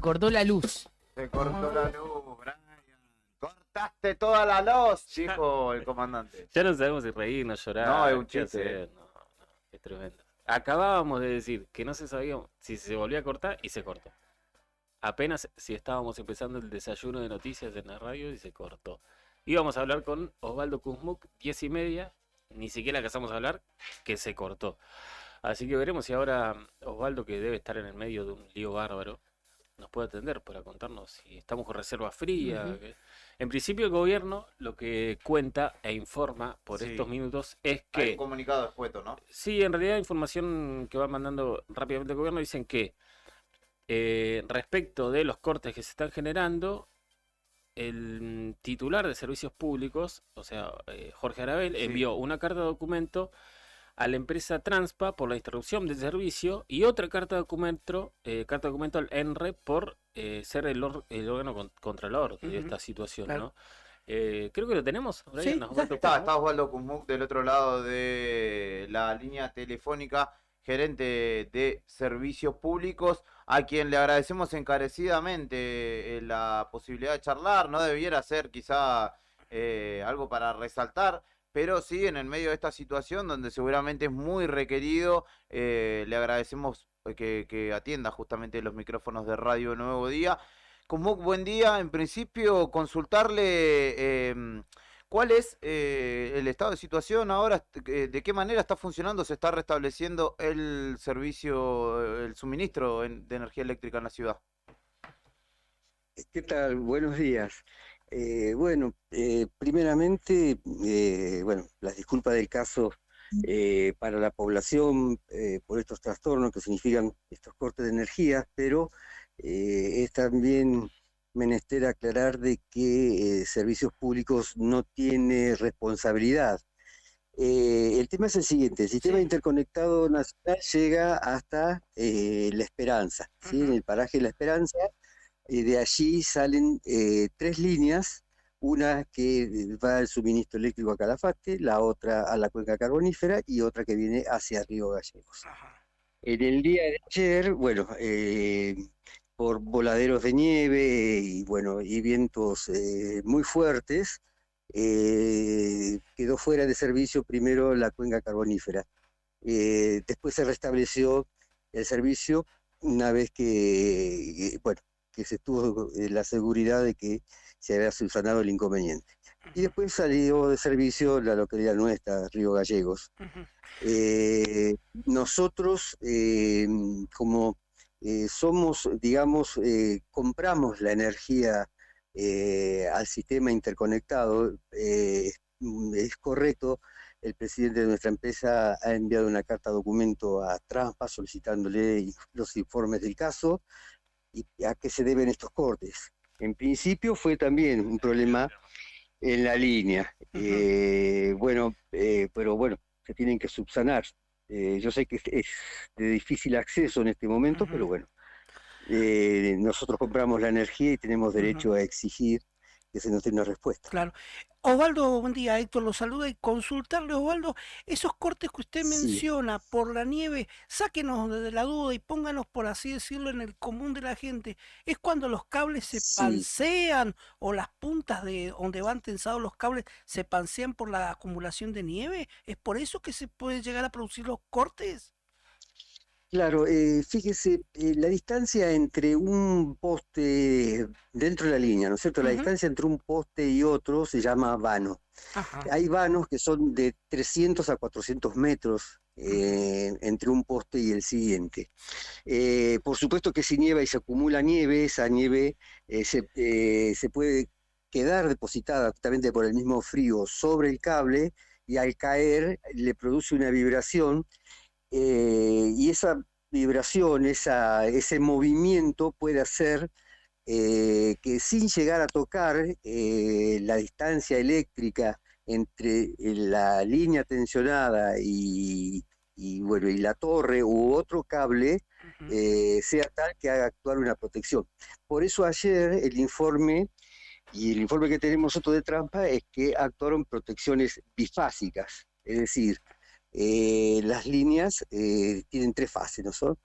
cortó la luz. Se cortó la luz, Brian. Cortaste toda la luz, dijo el comandante. Ya no sabemos si reírnos, llorar. No, es un qué chiste. hacer. No, es tremendo. Acabábamos de decir que no se sabía si se volvía a cortar y se cortó. Apenas si estábamos empezando el desayuno de noticias en la radio y se cortó. Íbamos a hablar con Osvaldo Kuzmuk, 10:30, ni siquiera alcanzamos a hablar, que se cortó. Así que veremos si ahora Osvaldo, que debe estar en el medio de un lío bárbaro, nos puede atender para contarnos si estamos con reserva fría. En principio el gobierno lo que cuenta e informa por Sí. estos minutos es Hay que... un comunicado escueto, ¿no? Sí, en realidad información que va mandando rápidamente el gobierno dicen que respecto de los cortes que se están generando, el titular de servicios públicos, o sea, Jorge Arabel, Sí. envió una carta de documento a la empresa Transpa por la interrupción del servicio y otra carta de documento al ENRE por ser el órgano controlador de esta situación, claro. ¿no? Creo que lo tenemos. Brian, Sí, Osvaldo Está Kuzmuk. Osvaldo Kuzmuk del otro lado de la línea telefónica, gerente de servicios públicos, a quien le agradecemos encarecidamente la posibilidad de charlar. No debiera ser quizá algo para resaltar, pero sí en el medio de esta situación donde seguramente es muy requerido, le agradecemos que atienda justamente los micrófonos de Radio Nuevo Día. Kuzmuk, buen día. En principio, consultarle cuál es el estado de situación ahora, de qué manera está funcionando, se está restableciendo el servicio, el suministro de energía eléctrica en la ciudad. ¿Qué tal? Buenos días. Primeramente, las disculpas del caso para la población por estos trastornos que significan estos cortes de energía, pero es también menester aclarar de que Servicios Públicos no tiene responsabilidad. El tema es el siguiente: el sistema interconectado nacional llega hasta La Esperanza, ¿sí? En el paraje La Esperanza. De allí salen 3 líneas, una que va al suministro eléctrico a Calafate, la otra a la cuenca carbonífera y otra que viene hacia Río Gallegos. En el día de ayer, por voladeros de nieve y vientos muy fuertes, quedó fuera de servicio primero la cuenca carbonífera. Después se restableció el servicio una vez que se tuvo la seguridad de que se había subsanado el inconveniente. Y después salió de servicio la localidad nuestra, Río Gallegos. Nosotros, como somos, digamos, compramos la energía al sistema interconectado, es correcto. El presidente de nuestra empresa ha enviado una carta documento a Transpa solicitándole los informes del caso y a qué se deben estos cortes. En principio fue también un problema en la línea, pero se tienen que subsanar. Yo sé que es de difícil acceso en este momento, pero nosotros compramos la energía y tenemos derecho a exigir que se nos dé una respuesta. Claro. Osvaldo, buen día, Héctor lo saluda y consultarle, Osvaldo, esos cortes que usted menciona por la nieve, sáquenos de la duda y pónganos, por así decirlo, en el común de la gente. ¿Es cuando los cables se pansean o las puntas de donde van tensados los cables se pansean por la acumulación de nieve? ¿Es por eso que se puede llegar a producir los cortes? Claro, fíjese, la distancia entre un poste dentro de la línea, ¿no es cierto? La distancia entre un poste y otro se llama vano. Hay vanos que son de 300 a 400 metros entre un poste y el siguiente. Por supuesto que si nieva y se acumula nieve, esa nieve se puede quedar depositada justamente por el mismo frío sobre el cable y al caer le produce una vibración. Y esa vibración, ese movimiento puede hacer que sin llegar a tocar la distancia eléctrica entre la línea tensionada y la torre u otro cable, sea tal que haga actuar una protección. Por eso ayer el informe que tenemos nosotros de Transpa es que actuaron protecciones bifásicas, es decir, las líneas tienen 3 fases, ¿no son?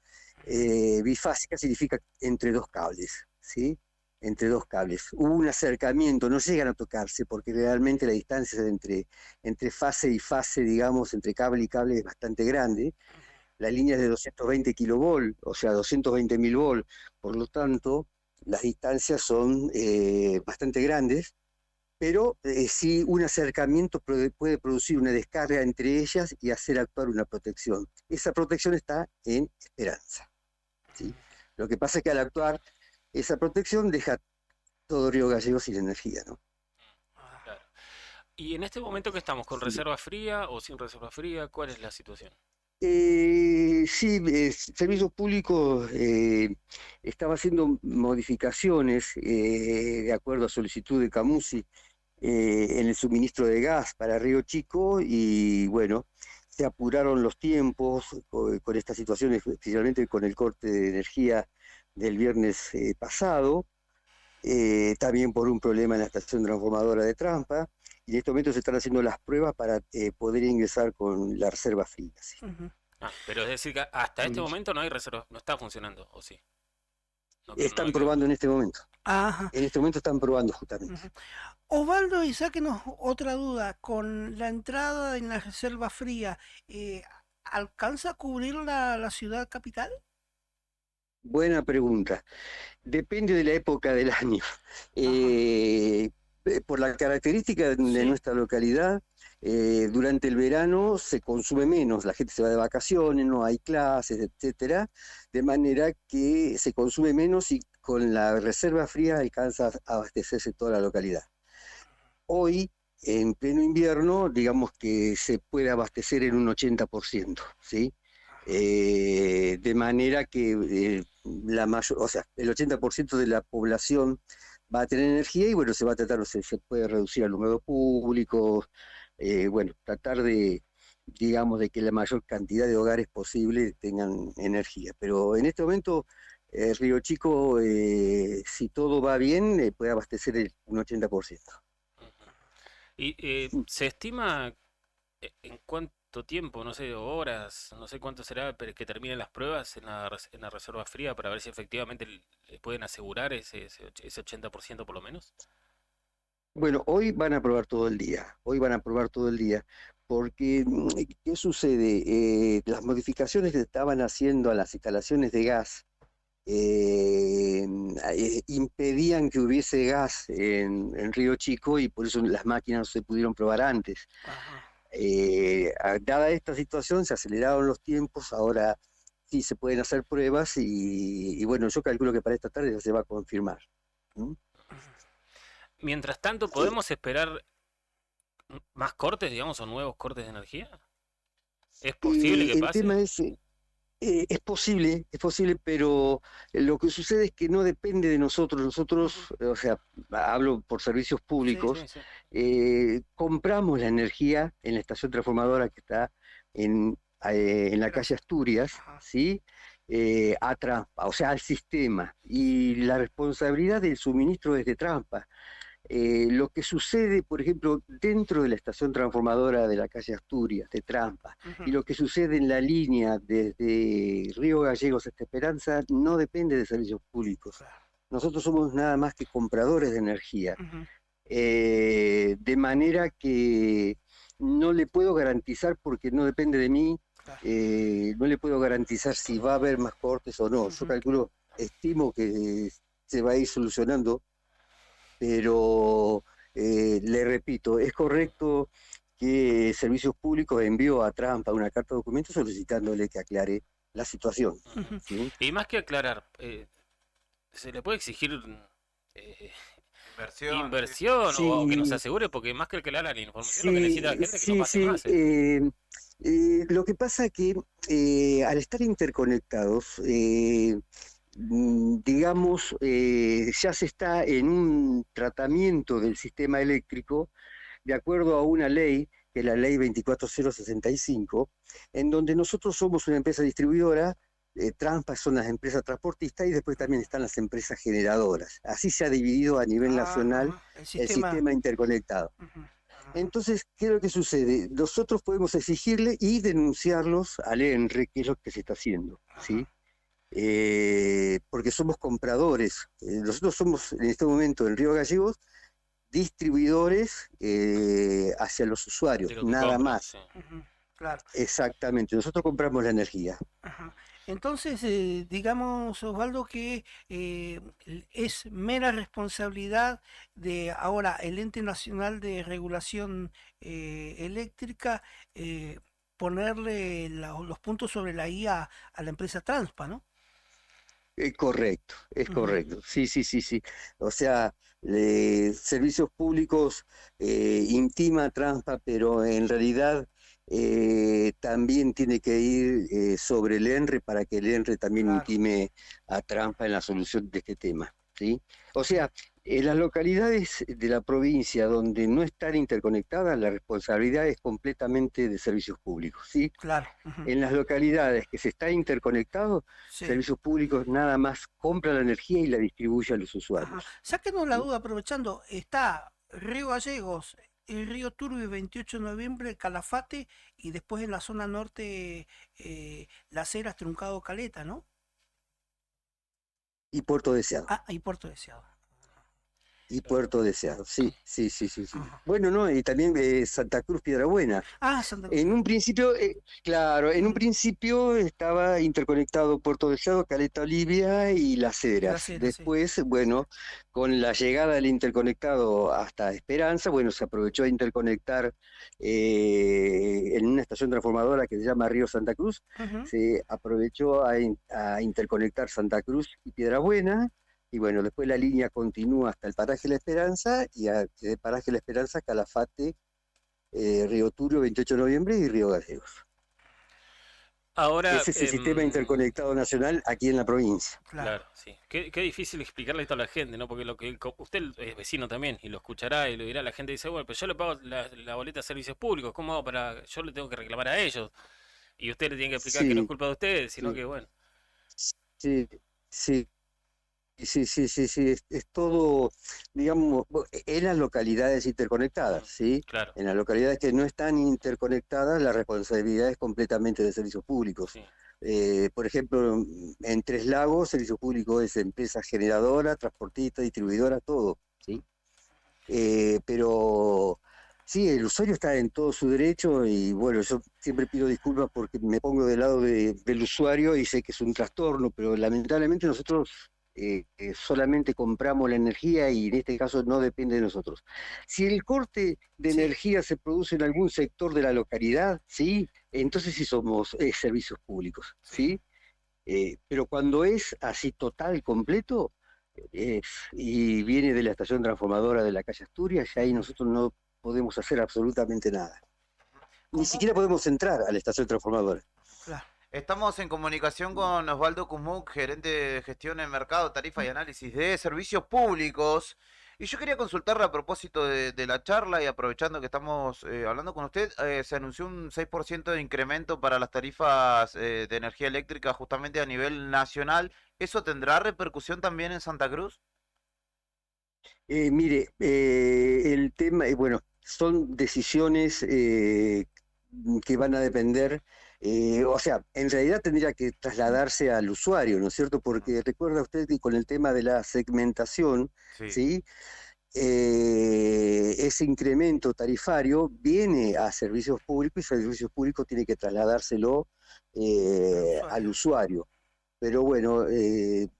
Bifásica significa entre dos cables, ¿sí? Entre dos cables. Hubo un acercamiento, no llegan a tocarse porque realmente la distancia entre fase y fase, digamos, entre cable y cable es bastante grande. La línea es de 220 kilovolt, o sea, 220.000 volt, por lo tanto, las distancias son bastante grandes, pero sí un acercamiento puede producir una descarga entre ellas y hacer actuar una protección. Esa protección está en Esperanza, ¿sí? Lo que pasa es que al actuar esa protección deja todo Río Gallegos sin energía, ¿no? Claro. ¿Y en este momento que estamos? ¿Con reserva fría o sin reserva fría? ¿Cuál es la situación? Sí, Servicios Públicos estaba haciendo modificaciones de acuerdo a solicitud de Camusi en el suministro de gas para Río Chico y bueno, se apuraron los tiempos con estas situaciones, especialmente con el corte de energía del viernes pasado, también por un problema en la estación transformadora de Trampa, y en este momento se están haciendo las pruebas para poder ingresar con la reserva fría. ¿Sí? Pero es decir que hasta este momento no hay reserva, no está funcionando, ¿o sí? Están probando en este momento. Ajá. En este momento están probando justamente. Osvaldo, y sáquenos otra duda, con la entrada en la reserva fría, ¿alcanza a cubrir la ciudad capital? Buena pregunta. Depende de la época del año. Por la característica de nuestra localidad, durante el verano se consume menos, la gente se va de vacaciones, no hay clases, etcétera, de manera que se consume menos y con la reserva fría alcanza a abastecerse toda la localidad. Hoy, en pleno invierno, digamos que se puede abastecer en un 80%, ¿sí? De manera que el 80% de la población va a tener energía y bueno, se va a tratar, se puede reducir el número público, bueno, tratar de, digamos, de que la mayor cantidad de hogares posible tengan energía. Pero en este momento, Río Chico, si todo va bien, puede abastecer un 80%. ¿Y se estima en cuánto tiempo, no sé, horas, no sé cuánto será que terminen las pruebas en la reserva fría para ver si efectivamente le pueden asegurar ese 80% por lo menos? Bueno, hoy van a probar todo el día, porque ¿qué sucede? Las modificaciones que estaban haciendo a las instalaciones de gas impedían que hubiese gas en Río Chico y por eso las máquinas no se pudieron probar antes. Dada esta situación, se aceleraron los tiempos, ahora sí se pueden hacer pruebas y bueno, yo calculo que para esta tarde ya se va a confirmar. Mientras tanto, ¿podemos esperar más cortes, digamos, o nuevos cortes de energía? ¿Es posible que pase? El tema es posible, pero lo que sucede es que no depende de nosotros. Nosotros, o sea, hablo por servicios públicos, compramos la energía en la estación transformadora que está en la calle Asturias, ¿sí? A Trampa, o sea, al sistema. Y la responsabilidad del suministro es de Trampa. Lo que sucede, por ejemplo, dentro de la estación transformadora de la calle Asturias, de Trampa, y lo que sucede en la línea desde Río Gallegos hasta Esperanza, no depende de servicios públicos. Nosotros somos nada más que compradores de energía. De manera que no le puedo garantizar, porque no depende de mí, no le puedo garantizar si va a haber más cortes o no. Yo calculo, estimo que se va a ir solucionando, pero le repito, es correcto que Servicios Públicos envió a Trampa una carta de documento solicitándole que aclare la situación. ¿Sí? Y más que aclarar, se le puede exigir inversión sí. o que nos asegure, porque más que aclarar la información, lo que necesita la gente es que no pase más. Lo que pasa es que al estar interconectados, digamos, ya se está en un tratamiento del sistema eléctrico de acuerdo a una ley, que es la ley 24065, en donde nosotros somos una empresa distribuidora, Trampa son las empresas transportistas y después también están las empresas generadoras. Así se ha dividido a nivel nacional el sistema interconectado. Entonces, ¿qué es lo que sucede? Nosotros podemos exigirle y denunciarlos al ENRE, que es lo que se está haciendo, ¿sí? porque somos compradores. Nosotros somos en este momento en Río Gallegos distribuidores hacia los usuarios, nada compran, más. sí. Claro. Exactamente, nosotros compramos la energía. Ajá. Entonces, digamos, Osvaldo, que es mera responsabilidad de ahora el Ente Nacional de Regulación Eléctrica ponerle los puntos sobre la I a la empresa Transpa, ¿no? Correcto, es correcto. Sí, sí, sí, sí. O sea, servicios públicos intima Transpa, pero en realidad también tiene que ir sobre el ENRE para que el ENRE también Claro. intime a Transpa en la solución de este tema, ¿sí? O sea, en las localidades de la provincia donde no están interconectadas, la responsabilidad es completamente de servicios públicos, ¿sí? Claro. En las localidades que se está interconectado, Sí. servicios públicos nada más compra la energía y la distribuye a los usuarios. Ajá. Sáquenos la duda, aprovechando, está Río Gallegos, el Río Turbio, 28 de noviembre, Calafate, y después en la zona norte, Las Heras, Truncado, Caleta, ¿no? Y Puerto Deseado. Ah, y Puerto Deseado. Y Puerto Deseado, sí, sí, sí, sí, sí. Ajá. Bueno, no, y también Santa Cruz, Piedrabuena. Ah, Santa Cruz. En un principio, claro, en un principio estaba interconectado Puerto Deseado, Caleta Olivia y Las Heras. Las Heras, sí. Después, bueno, con la llegada del interconectado hasta Esperanza, bueno, se aprovechó a interconectar en una estación transformadora que se llama Río Santa Cruz, Ujú. se aprovechó a interconectar Santa Cruz y Piedrabuena. Y bueno, después la línea continúa hasta el paraje La Esperanza y de paraje La Esperanza, Calafate, Río Turbio, 28 de noviembre y Río Gallegos. Ahora, Ese es el sistema interconectado nacional aquí en la provincia. claro, sí. Qué difícil explicarle esto a la gente, ¿no? Porque usted es vecino también y lo escuchará y lo dirá. La gente dice, bueno, pero yo le pago la boleta de servicios públicos, ¿cómo hago para...? Yo le tengo que reclamar a ellos. Y usted le tiene que explicar que no es Sí, culpa de ustedes, sino sí, que, bueno, sí, sí. Sí, sí, sí, sí, es todo, digamos, en las localidades interconectadas, ¿sí? claro, En las localidades que no están interconectadas, la responsabilidad es completamente de servicios públicos. sí. Por ejemplo, en Tres Lagos, servicio público es empresa generadora, transportista, distribuidora, todo, ¿sí? Pero sí, el usuario está en todo su derecho y bueno, yo siempre pido disculpas porque me pongo del lado del usuario y sé que es un trastorno, pero lamentablemente nosotros solamente compramos la energía y en este caso no depende de nosotros. Si el corte de Sí. energía se produce en algún sector de la localidad, ¿sí? Entonces sí somos servicios públicos, ¿sí? Pero cuando es así total, completo, y viene de la estación transformadora de la calle Asturias, y ahí nosotros no podemos hacer absolutamente nada. Ni ¿Cómo? siquiera podemos entrar a la estación transformadora. Claro. Estamos en comunicación con Osvaldo Kuzmuk, gerente de gestión en mercado, tarifa y análisis de servicios públicos. Y yo quería consultarle a propósito de la charla y aprovechando que estamos hablando con usted, se anunció un 6% de incremento para las tarifas de energía eléctrica justamente a nivel nacional. ¿Eso tendrá repercusión también en Santa Cruz? Mire, el tema, bueno, son decisiones que van a depender, o sea, en realidad tendría que trasladarse al usuario, ¿no es cierto? Porque recuerda usted que con el tema de la segmentación, Sí. ¿sí? Ese incremento tarifario viene a servicios públicos y servicios públicos tiene que trasladárselo al usuario. Pero bueno,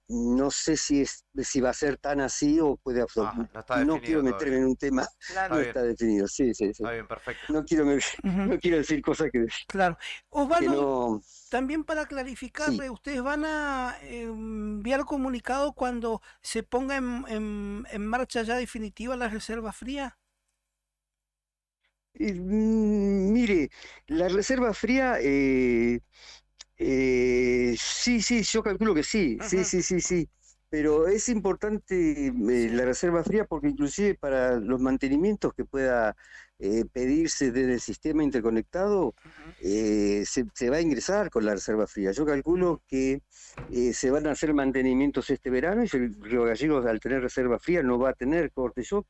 no sé si va a ser tan así o puede No está no definido quiero meterme todavía. en un tema, Claro. no Está está definido, sí, sí, sí. Está bien, perfecto. No quiero decir cosas Claro. que Osvaldo, no. también para Sí, clarificarle, ¿ustedes van a enviar comunicado cuando se ponga en marcha ya definitiva la reserva fría? Mire, la reserva fría, sí, sí, yo calculo que sí, sí, Ujú. sí, sí, sí. Pero es importante Sí. la reserva fría porque inclusive para los mantenimientos que pueda pedirse desde el sistema interconectado, Ujú. se va a ingresar con la reserva fría. Yo calculo que se van a hacer mantenimientos este verano y el Río Gallegos al tener reserva fría no va a tener corte. Yo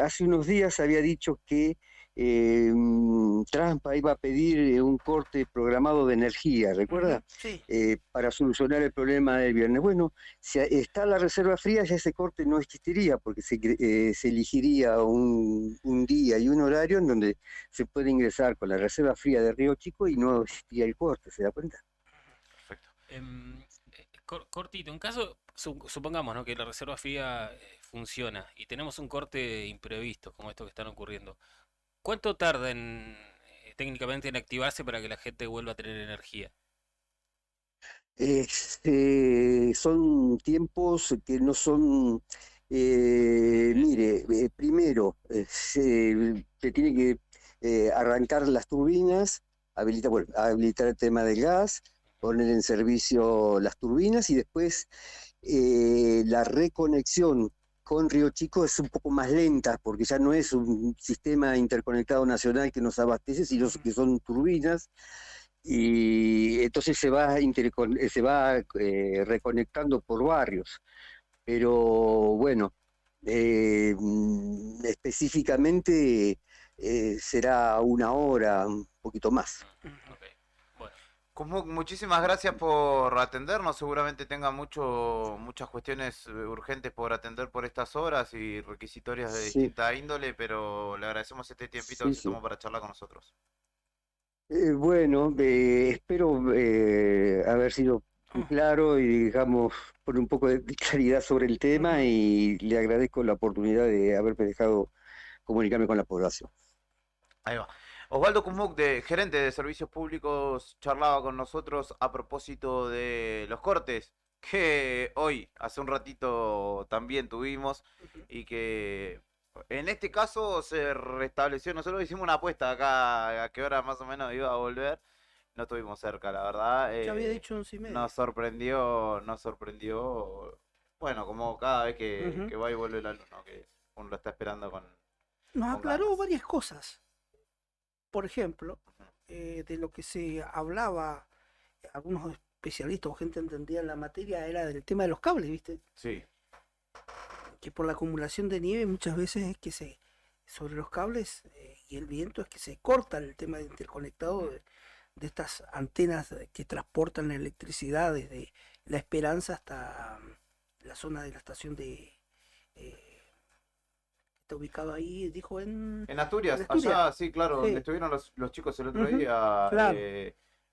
hace unos días había dicho que Trampa iba a pedir un corte programado de energía, ¿recuerda? Sí. Para solucionar el problema del viernes. Bueno, si está la reserva fría, ya ese corte no existiría, porque se elegiría un día y un horario en donde se puede ingresar con la reserva fría de Río Chico y no existiría el corte, ¿se da cuenta? Perfecto. Cortito, en caso, supongamos, ¿no?, que la reserva fría funciona y tenemos un corte imprevisto, como estos que están ocurriendo. ¿Cuánto tarda técnicamente en activarse para que la gente vuelva a tener energía? Son tiempos que no son, mire, primero se tiene que arrancar las turbinas, habilitar el tema del gas, poner en servicio las turbinas y después la reconexión con Río Chico es un poco más lenta porque ya no es un sistema interconectado nacional que nos abastece, sino que son turbinas. Y entonces se va reconectando por barrios. Pero bueno, específicamente será una hora, un poquito más. Ok, bueno. Muchísimas gracias por atendernos. Seguramente tenga muchas cuestiones urgentes por atender por estas horas y requisitorias de Sí, distinta índole, pero le agradecemos este tiempito que sí, se sí. tomó para charlar con nosotros. Bueno, espero haber sido claro y digamos poner un poco de claridad sobre el tema y le agradezco la oportunidad de haberme dejado comunicarme con la población. Ahí va. Osvaldo Kumuk, gerente de servicios públicos, charlaba con nosotros a propósito de los cortes que hoy, hace un ratito, también tuvimos y que en este caso se restableció. Nosotros hicimos una apuesta acá a qué hora más o menos iba a volver. No estuvimos cerca, la verdad. Ya había dicho 11:30. Nos sorprendió, bueno, como cada vez que va y vuelve la luz, ¿no? Que uno lo está esperando Nos con aclaró ganas. varias cosas. Por ejemplo, de lo que se hablaba, algunos especialistas o gente entendida en la materia, era del tema de los cables, ¿viste? Sí. Que por la acumulación de nieve muchas veces es que sobre los cables y el viento es que se corta el tema de interconectado de estas antenas que transportan la electricidad desde La Esperanza hasta la zona de la estación está ubicado ahí, dijo En Asturias, en Asturias. allá, sí, claro, donde Sí. estuvieron los chicos el otro Ujú, día, claro.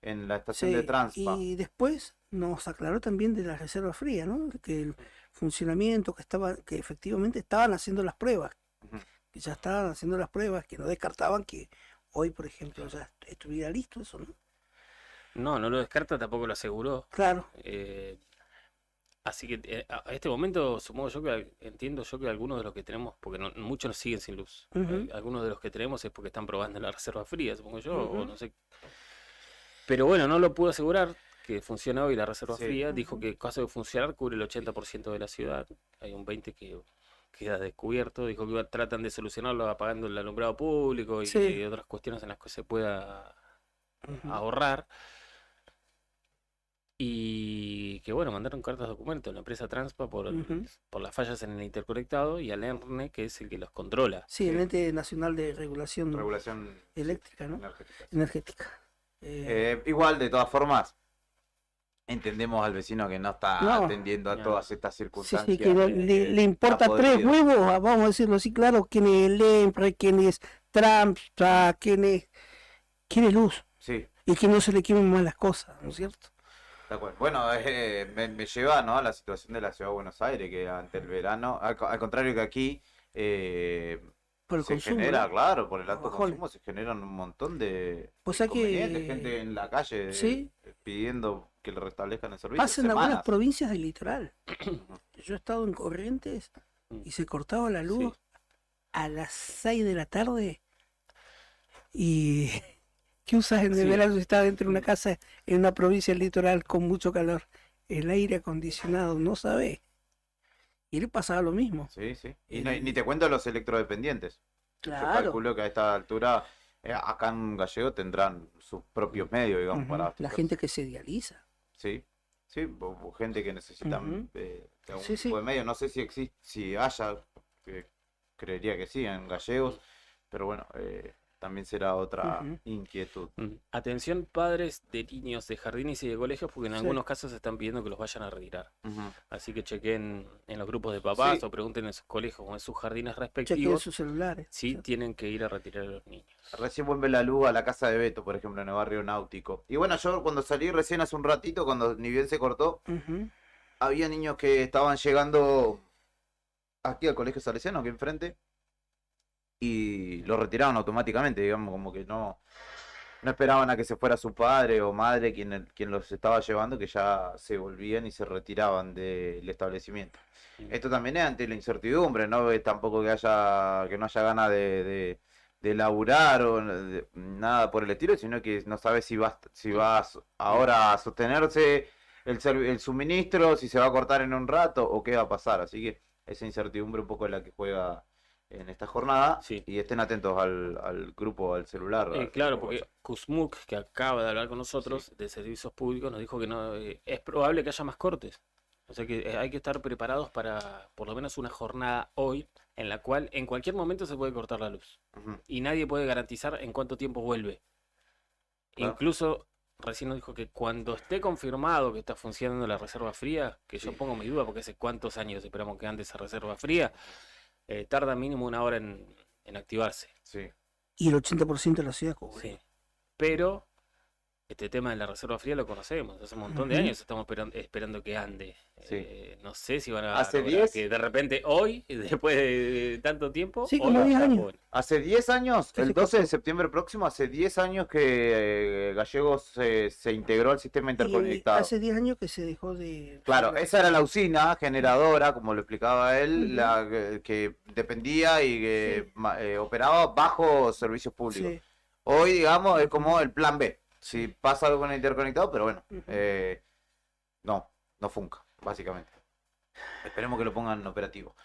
en la estación de Sí, Transpa. y después nos aclaró también de la reserva fría, ¿no? Que el funcionamiento, que efectivamente estaban haciendo las pruebas, Ujú. que ya estaban haciendo las pruebas, que no descartaban que hoy, por ejemplo, ya estuviera listo eso, ¿no? No lo descarta, tampoco lo aseguró. Claro. Así que a este momento supongo yo entiendo yo que algunos de los que tenemos, porque muchos nos siguen sin luz, algunos de los que tenemos es porque están probando la reserva fría, supongo yo, o no sé. Pero bueno, no lo pudo asegurar que funciona hoy la reserva Sí. fría, dijo que en caso de funcionar cubre el 80% de la ciudad, hay un 20% que queda descubierto, dijo que tratan de solucionarlo apagando el alumbrado público y Sí. otras cuestiones en las que se pueda ahorrar. Y que bueno, mandaron cartas de documento a la empresa Transpa por las fallas en el interconectado y al ERNE, que es el que los controla. Sí, el Ente Nacional de Regulación Eléctrica, ¿no? Energética. Igual, de todas formas, entendemos al vecino que no está atendiendo a todas estas circunstancias. Sí, que le importa tres huevos, vamos a decirlo así, claro, quién es el EMPRA, quién es Transpa, quién es luz. Sí. Y que no se le quemen mal las cosas, ¿no es cierto? Bueno, me lleva, ¿no?, a la situación de la ciudad de Buenos Aires, que ante el verano, al contrario que aquí, por el se consumo, genera, ¿no? claro, por el alto consumo se generan un montón de inconvenientes, gente en la calle pidiendo que le restablezcan el servicio. Pasa en algunas provincias del litoral. Yo he estado en Corrientes y se cortaba la luz a las 6 de la tarde y... ¿Qué usas en el verano si estás dentro de una casa en una provincia del litoral con mucho calor? El aire acondicionado, no sabés. Y le pasaba lo mismo. Sí. Y ni te cuento los electrodependientes. Claro. Yo calculo que a esta altura, acá en Gallego tendrán sus propios medios, digamos, para la gente que se dializa. Sí, gente que necesita algún tipo de medio. No sé si existe, si haya, creería que sí, en gallegos, pero bueno, también será otra Ujú. inquietud. Atención padres de niños de jardines y de colegios, porque en Sí. algunos casos están pidiendo que los vayan a retirar. Ujú. Así que chequen en los grupos de papás Sí. o pregunten en sus colegios o en sus jardines Chequeen respectivos sus celulares. si Sí. tienen que ir a retirar a los niños. Recién vuelve la luz a la casa de Beto, por ejemplo, en el barrio Náutico. Y bueno, yo cuando salí recién hace un ratito, cuando ni bien se cortó, Ujú. había niños que estaban llegando aquí al colegio salesiano, aquí enfrente, y lo retiraron automáticamente, digamos, como que no esperaban a que se fuera su padre o madre quien los estaba llevando, que ya se volvían y se retiraban del establecimiento. Esto también es ante la incertidumbre, no es tampoco que no haya ganas de laburar o nada por el estilo, sino que no sabes si vas ahora a sostenerse el suministro, si se va a cortar en un rato o qué va a pasar. Así que esa incertidumbre un poco es la que juega en esta jornada. Sí. Y estén atentos al grupo, al celular. Claro, grupo porque WhatsApp. Kuzmuk, que acaba de hablar con nosotros de servicios públicos, nos dijo que no es probable que haya más cortes. O sea que hay que estar preparados para por lo menos una jornada hoy en la cual en cualquier momento se puede cortar la luz. Ujú. Y nadie puede garantizar en cuánto tiempo vuelve. Claro. Incluso recién nos dijo que cuando esté confirmado que está funcionando la reserva fría, que yo Sí. pongo mi duda porque hace cuántos años esperamos que ande esa reserva fría, tarda mínimo una hora en activarse. Sí. Y el 80% de la ciudad cubre. Sí. Pero este tema de la reserva fría lo conocemos. Hace un montón de Ujú. años estamos esperando que ande. Sí. No sé si van a Hace lograr 10. que de repente hoy, después de tanto tiempo, Sí, hoy como 10 vaya, años. bueno. Hace 10 años, Sí, el se 12 de cortó. septiembre próximo, hace 10 años que Gallegos se integró al sistema Y interconectado. hace 10 años que se dejó de... Claro, esa era la usina generadora, como lo explicaba él, Ujú. la que dependía y que operaba bajo servicios públicos. Sí. Hoy, digamos, es como el plan B. Si pasa algo con el interconectado, pero bueno, Ujú. no funca, básicamente. Esperemos que lo pongan en operativo.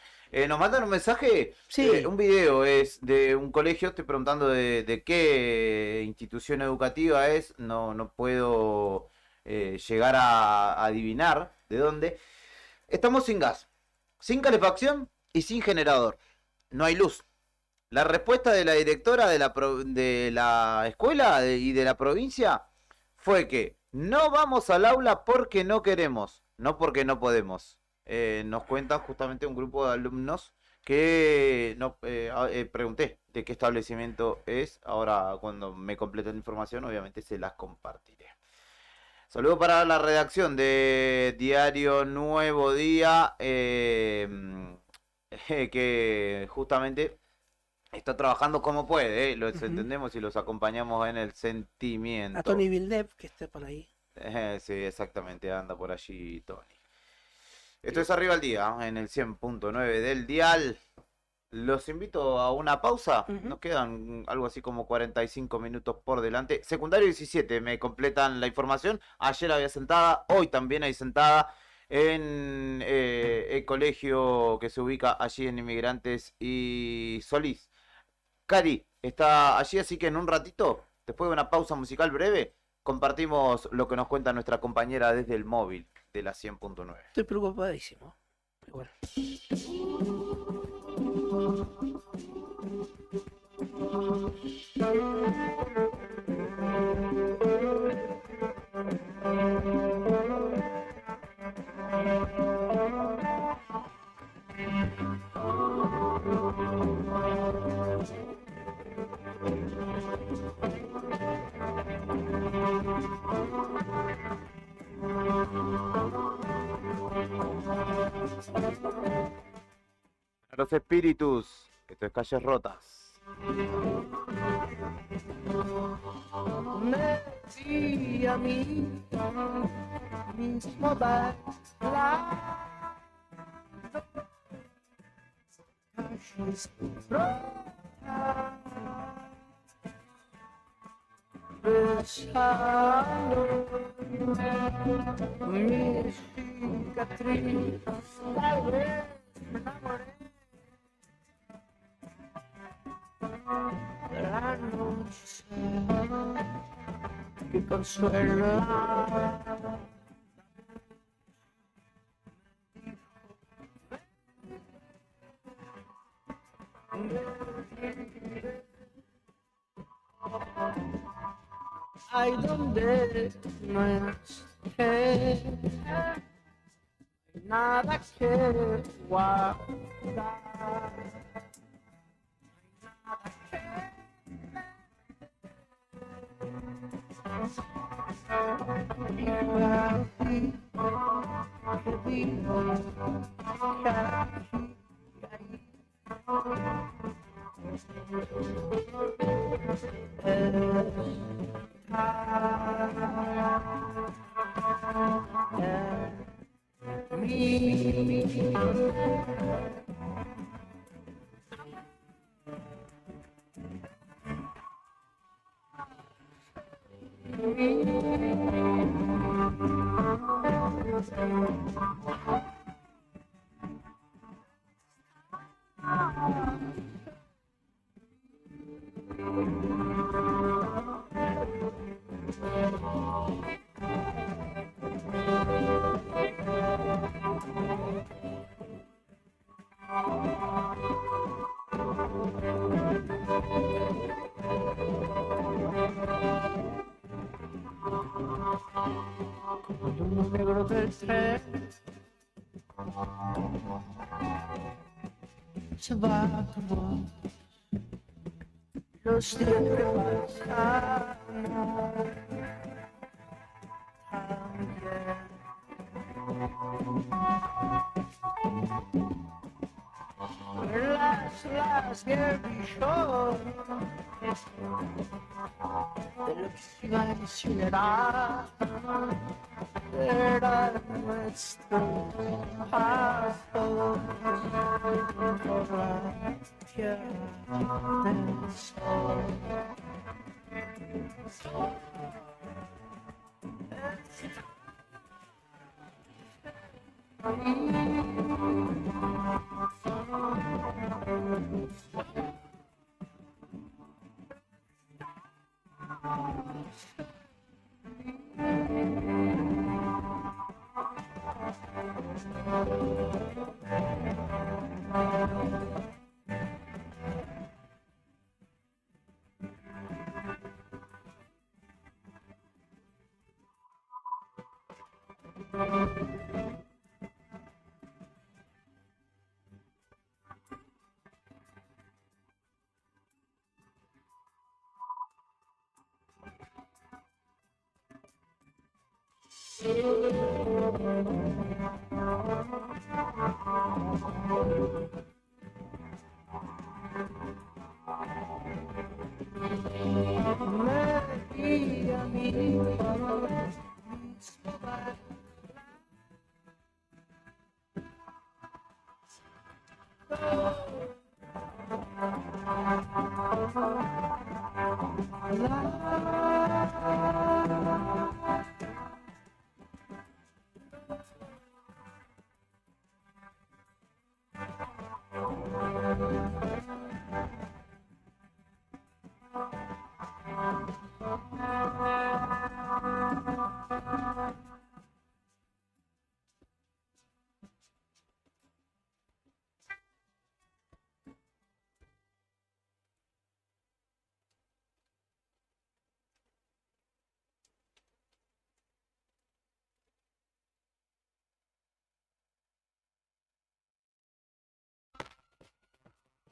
Nos mandan un mensaje, Sí. un video es de un colegio, estoy preguntando de qué institución educativa es, no puedo llegar a adivinar de dónde. Estamos sin gas, sin calefacción y sin generador. No hay luz. La respuesta de la directora de la escuela y de la provincia fue que no vamos al aula porque no queremos, no porque no podemos. Nos cuentan justamente un grupo de alumnos que pregunté de qué establecimiento es. Ahora, cuando me complete la información, obviamente se las compartiré. Saludos para la redacción de Diario Nuevo Día, que justamente está trabajando como puede, los Ujú. entendemos y los acompañamos en el sentimiento. A Tony Villeneuve, que está por ahí. Sí, exactamente, anda por allí Tony. Esto es Arriba al Día, en el 100.9 del dial. Los invito a una pausa. Ujú. Nos quedan algo así como 45 minutos por delante. Secundario 17, me completan la información. Ayer había sentada, hoy también hay sentada en el colegio que se ubica allí en Inmigrantes y Solís. Cari está allí, así que en un ratito, después de una pausa musical breve, compartimos lo que nos cuenta nuestra compañera desde el móvil de la 100.9. Estoy preocupadísimo. Pero bueno. Los espíritus, esto es Calles Rotas. Me decía a mí mismo bailando calles rotas, besando mis cicatrices, tal vez me enamoré de la noche que consuela. hay donde no esté nada que guardar. Como el humo negro del tren se va como los días que pasan también. Las guerrillas de lo que se iba a incinerar era nuestro paso por la tierra del sol.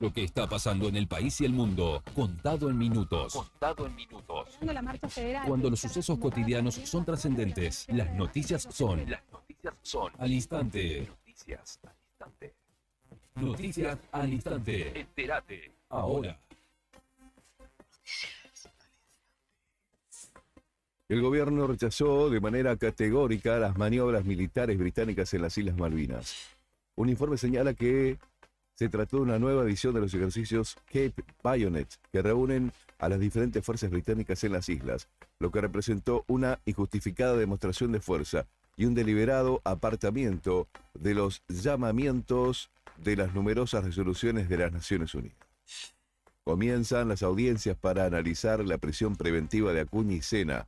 Lo que está pasando en el país y el mundo, contado en minutos. Contado en minutos. La marcha federal. Cuando los sucesos cotidianos son trascendentes, las noticias son. Al instante. Noticias al instante. Noticias al instante. Entérate. Ahora. El gobierno rechazó de manera categórica las maniobras militares británicas en las Islas Malvinas. Un informe señala que se trató de una nueva edición de los ejercicios Cape Bayonet, que reúnen a las diferentes fuerzas británicas en las islas, lo que representó una injustificada demostración de fuerza y un deliberado apartamiento de los llamamientos de las numerosas resoluciones de las Naciones Unidas. Comienzan las audiencias para analizar la prisión preventiva de Acuña y Sena.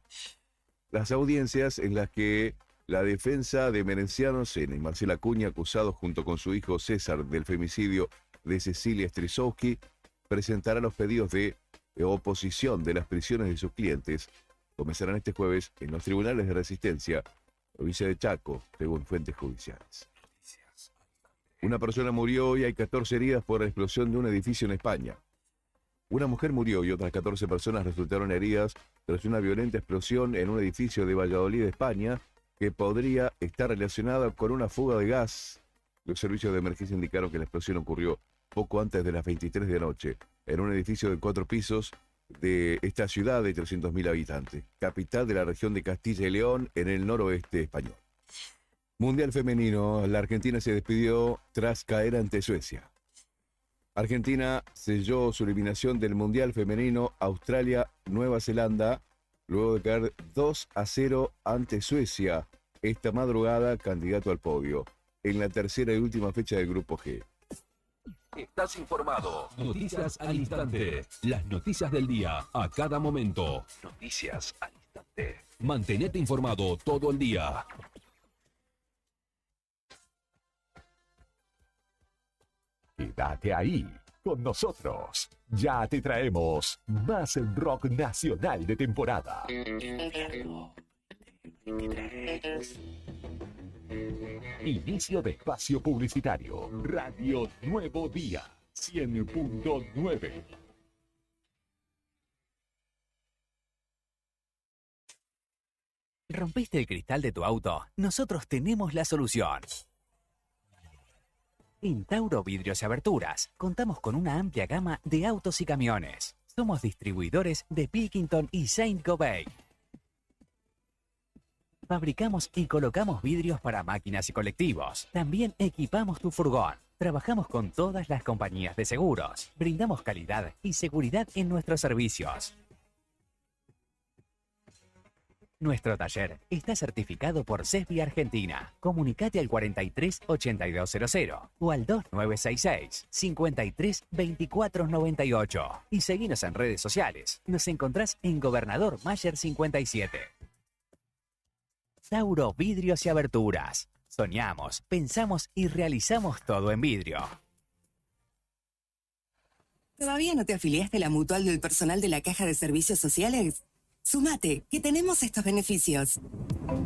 Las audiencias en las que la defensa de Merenciano Sena y Marcela Acuña, acusados junto con su hijo César del femicidio de Cecilia Strisowski, presentará los pedidos de oposición de las prisiones de sus clientes comenzarán este jueves en los tribunales de Resistencia, provincia de Chaco, según fuentes judiciales. Una persona murió y hay 14 heridas por la explosión de un edificio en España. Una mujer murió y otras 14 personas resultaron heridas tras una violenta explosión en un edificio de Valladolid, España, que podría estar relacionada con una fuga de gas. Los servicios de emergencia indicaron que la explosión ocurrió poco antes de las 23 de la noche, en un edificio de 4 pisos de esta ciudad de 300.000 habitantes, capital de la región de Castilla y León, en el noroeste español. Mundial femenino, la Argentina se despidió tras caer ante Suecia. Argentina selló su eliminación del Mundial femenino Australia-Nueva Zelanda, luego de caer 2-0 ante Suecia, esta madrugada candidato al podio, en la tercera y última fecha del Grupo G. Estás informado. Noticias al instante. Las noticias del día a cada momento. Noticias al instante. Mantenete informado todo el día. Quédate ahí con nosotros. Ya te traemos más rock nacional de temporada. Inicio de espacio publicitario. Radio Nuevo Día 100.9. ¿Rompiste el cristal de tu auto? Nosotros tenemos la solución. En Tauro Vidrios y Aberturas contamos con una amplia gama de autos y camiones. Somos distribuidores de Pilkington y Saint-Gobain. Fabricamos y colocamos vidrios para máquinas y colectivos. También equipamos tu furgón. Trabajamos con todas las compañías de seguros. Brindamos calidad y seguridad en nuestros servicios. Nuestro taller está certificado por CESBI Argentina. Comunicate al 43 8200 o al 2966 53 24 98 y seguinos en redes sociales. Nos encontrás en Gobernador Mayer 57. Tauro Vidrios y Aberturas. Soñamos, pensamos y realizamos todo en vidrio. ¿Todavía no te afiliaste a la Mutual del Personal de la Caja de Servicios Sociales? Sumate, que tenemos estos beneficios.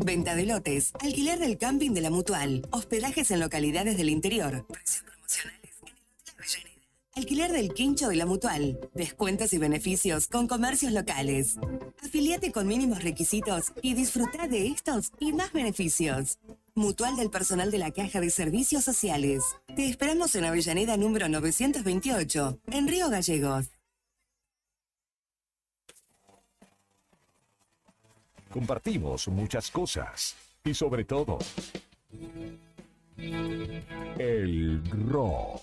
Venta de lotes, alquiler del camping de la Mutual, hospedajes en localidades del interior, precios promocionales en el Hotel Avellaneda, alquiler del quincho de la Mutual, descuentos y beneficios con comercios locales. Afiliate con mínimos requisitos y disfruta de estos y más beneficios. Mutual del Personal de la Caja de Servicios Sociales. Te esperamos en Avellaneda número 928, en Río Gallegos. Compartimos muchas cosas y sobre todo el rock.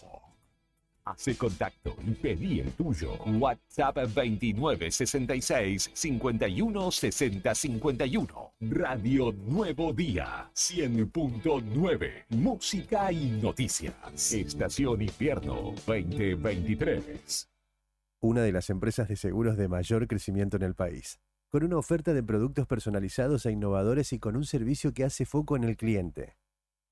Hace contacto y pedí el tuyo. WhatsApp 2966 51 60 51. Radio Nuevo Día 100.9. Música y noticias. Estación Invierno 2023. Una de las empresas de seguros de mayor crecimiento en el país, con una oferta de productos personalizados e innovadores y con un servicio que hace foco en el cliente.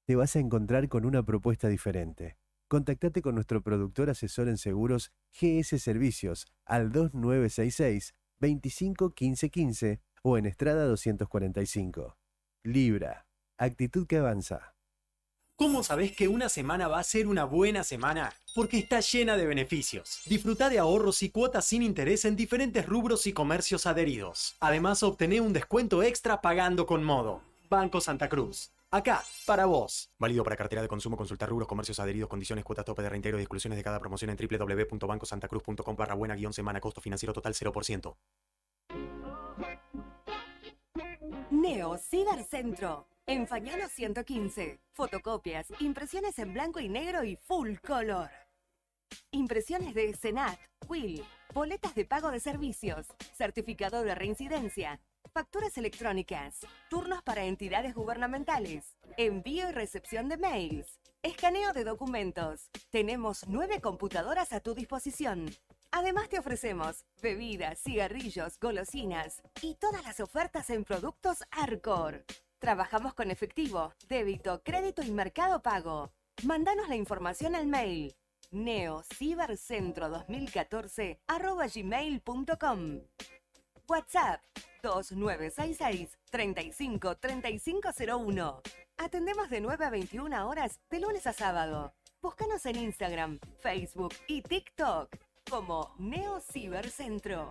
Te vas a encontrar con una propuesta diferente. Contactate con nuestro productor asesor en seguros GS Servicios al 2966 25 15 15 o en Estrada 245. Libra, actitud que avanza. ¿Cómo sabés que una semana va a ser una buena semana? Porque está llena de beneficios. Disfruta de ahorros y cuotas sin interés en diferentes rubros y comercios adheridos. Además, obtené un descuento extra pagando con Modo. Banco Santa Cruz. Acá, para vos. Válido para cartera de consumo. Consultar rubros, comercios adheridos, condiciones, cuotas tope de reintegro y exclusiones de cada promoción en www.bancosantacruz.com/buena-semana. Costo financiero total 0%. Neo Cibercentro. En Fañano 115. Fotocopias, impresiones en blanco y negro y full color. Impresiones de Senat, Quill, boletas de pago de servicios, certificado de reincidencia, facturas electrónicas, turnos para entidades gubernamentales, envío y recepción de mails, escaneo de documentos. Tenemos 9 computadoras a tu disposición. Además te ofrecemos bebidas, cigarrillos, golosinas y todas las ofertas en productos Arcor. Trabajamos con efectivo, débito, crédito y mercado pago. Mándanos la información al mail neocibercentro2014@gmail.com. WhatsApp 2966-353501. Atendemos de 9 a 21 horas de lunes a sábado. Búscanos en Instagram, Facebook y TikTok como Neo Cibercentro.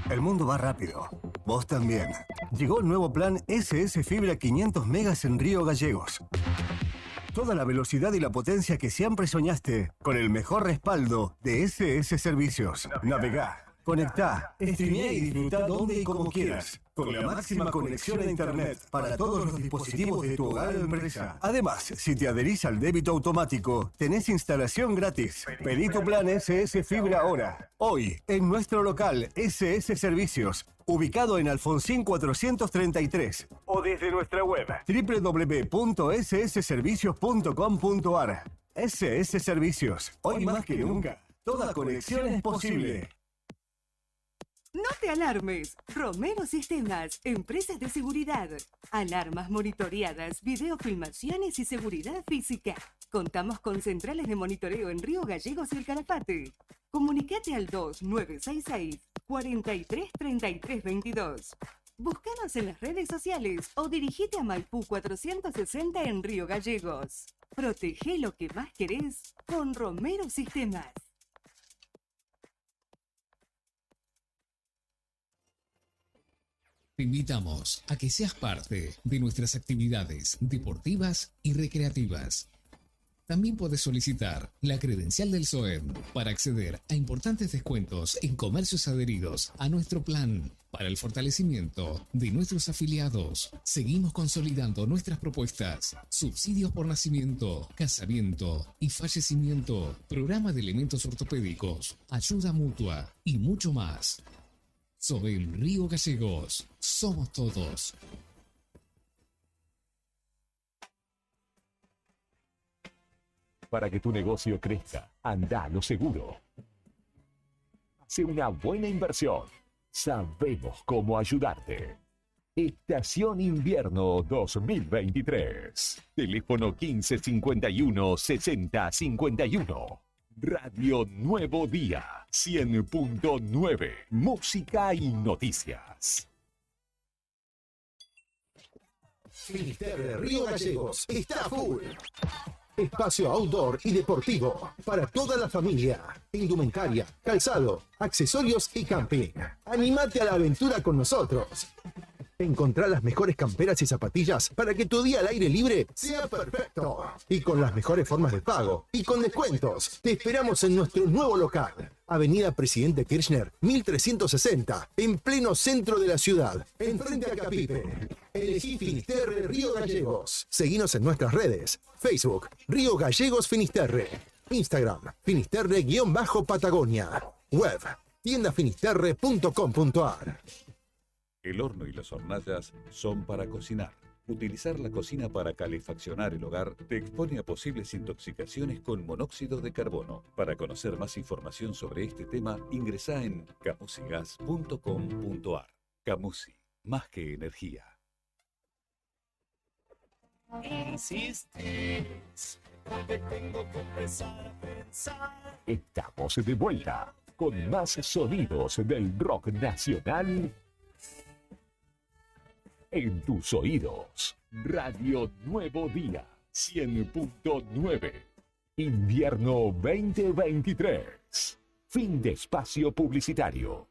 El mundo va rápido. Vos también. Llegó el nuevo plan SS Fibra 500 megas en Río Gallegos. Toda la velocidad y la potencia que siempre soñaste, con el mejor respaldo de SS Servicios. Navegá, conectá, streamea y disfrutá donde y como quieras. Con la máxima conexión a Internet para todos los dispositivos de tu hogar o empresa. Además, si te adherís al débito automático, tenés instalación gratis. Pedí tu plan SS Fibra ahora. Hoy, en nuestro local SS Servicios, ubicado en Alfonsín 433. O desde nuestra web www.ssservicios.com.ar. SS Servicios, hoy más que nunca, toda conexión es posible. No te alarmes. Romero Sistemas, empresas de seguridad. Alarmas monitoreadas, videofilmaciones y seguridad física. Contamos con centrales de monitoreo en Río Gallegos y El Calafate. Comunicate al 2966-433322. Búscanos en las redes sociales o dirigite a Maipú 460 en Río Gallegos. Protege lo que más querés con Romero Sistemas. Te invitamos a que seas parte de nuestras actividades deportivas y recreativas. También puedes solicitar la credencial del SOEM para acceder a importantes descuentos en comercios adheridos a nuestro plan. Para el fortalecimiento de nuestros afiliados, seguimos consolidando nuestras propuestas: subsidios por nacimiento, casamiento y fallecimiento, programa de elementos ortopédicos, ayuda mutua y mucho más. SOEM Río Gallegos, somos todos. Para que tu negocio crezca, anda a lo seguro. Hace una buena inversión. Sabemos cómo ayudarte. Estación Invierno 2023. Teléfono 1551 6051. Radio Nuevo Día 100.9. Música y noticias. Finisterre Río Gallegos está full. Espacio outdoor y deportivo para toda la familia. Indumentaria, calzado, accesorios y camping. Anímate a la aventura con nosotros. Encontrá las mejores camperas y zapatillas para que tu día al aire libre sea perfecto. Y con las mejores formas de pago y con descuentos. Te esperamos en nuestro nuevo local. Avenida Presidente Kirchner, 1360, en pleno centro de la ciudad, enfrente a Capipe. Elegí Finisterre Río Gallegos. Seguinos en nuestras redes. Facebook, Río Gallegos Finisterre. Instagram, Finisterre-Patagonia. Web, tiendafinisterre.com.ar. El horno y las hornallas son para cocinar. Utilizar la cocina para calefaccionar el hogar te expone a posibles intoxicaciones con monóxido de carbono. Para conocer más información sobre este tema, ingresá en camusigas.com.ar. Camusi, más que energía. Insistes, porque tengo que empezar a pensar. Estamos de vuelta con más sonidos del rock nacional en tus oídos. Radio Nuevo Día 100.9. Invierno 2023. Fin de espacio publicitario.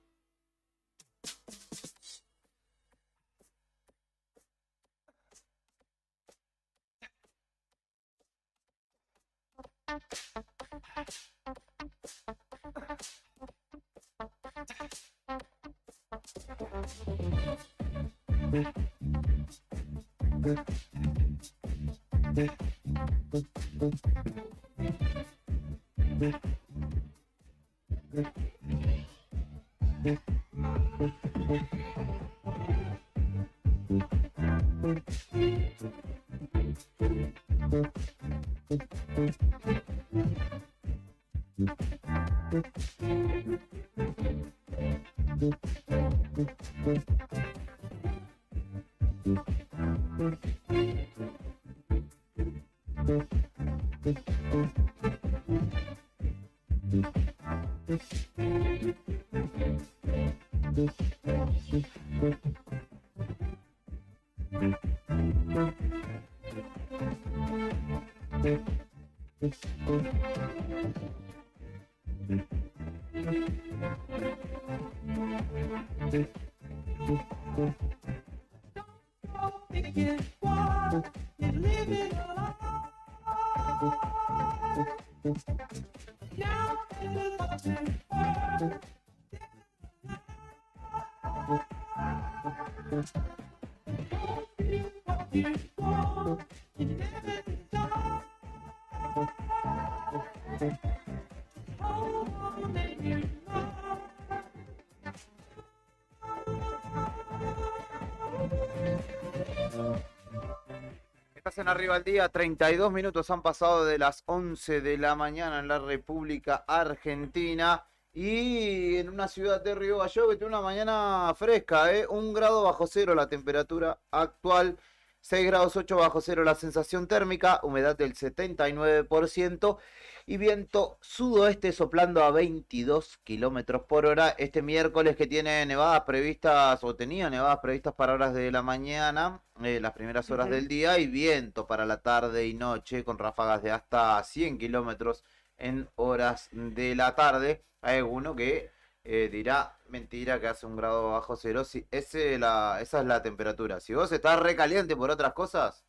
Estás en Arriba al Día, 32 minutos han pasado de las 11 de la mañana en la República Argentina y en una ciudad de Río Gallegos que tiene una mañana fresca, 1 grado bajo cero la temperatura actual, 6 grados 8 bajo cero la sensación térmica, humedad del 79% y viento sudoeste soplando a 22 kilómetros por hora. Este miércoles que tiene nevadas previstas, o tenía nevadas previstas para horas de la mañana, las primeras horas del día, y viento para la tarde y noche con ráfagas de hasta 100 kilómetros en horas de la tarde. Hay alguno que dirá, mentira, que hace 1 grado bajo cero. Si esa es la temperatura. Si vos estás recaliente por otras cosas,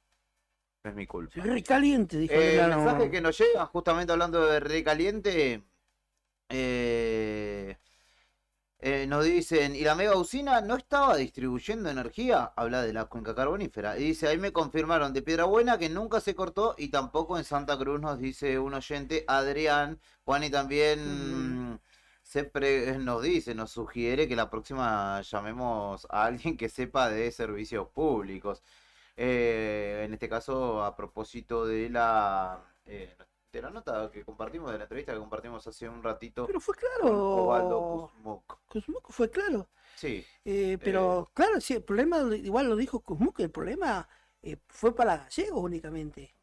no es mi culpa. Soy recaliente, dijo el El enano. mensaje que nos llega, justamente hablando de recaliente, nos dicen, ¿y la mega usina no estaba distribuyendo energía? Habla de la cuenca carbonífera. Y dice, ahí me confirmaron de Piedrabuena que nunca se cortó y tampoco en Santa Cruz, nos dice un oyente, Adrián. Juan, y también nos dice, nos sugiere que la próxima llamemos a alguien que sepa de servicios públicos. En este caso, a propósito de la nota que compartimos, de la entrevista que compartimos hace un ratito. Pero fue con claro. Osvaldo Kuzmuk. Kuzmuk fue claro. Sí. Pero claro, sí, el problema, igual lo dijo Kuzmuk, el problema fue para Gallegos únicamente.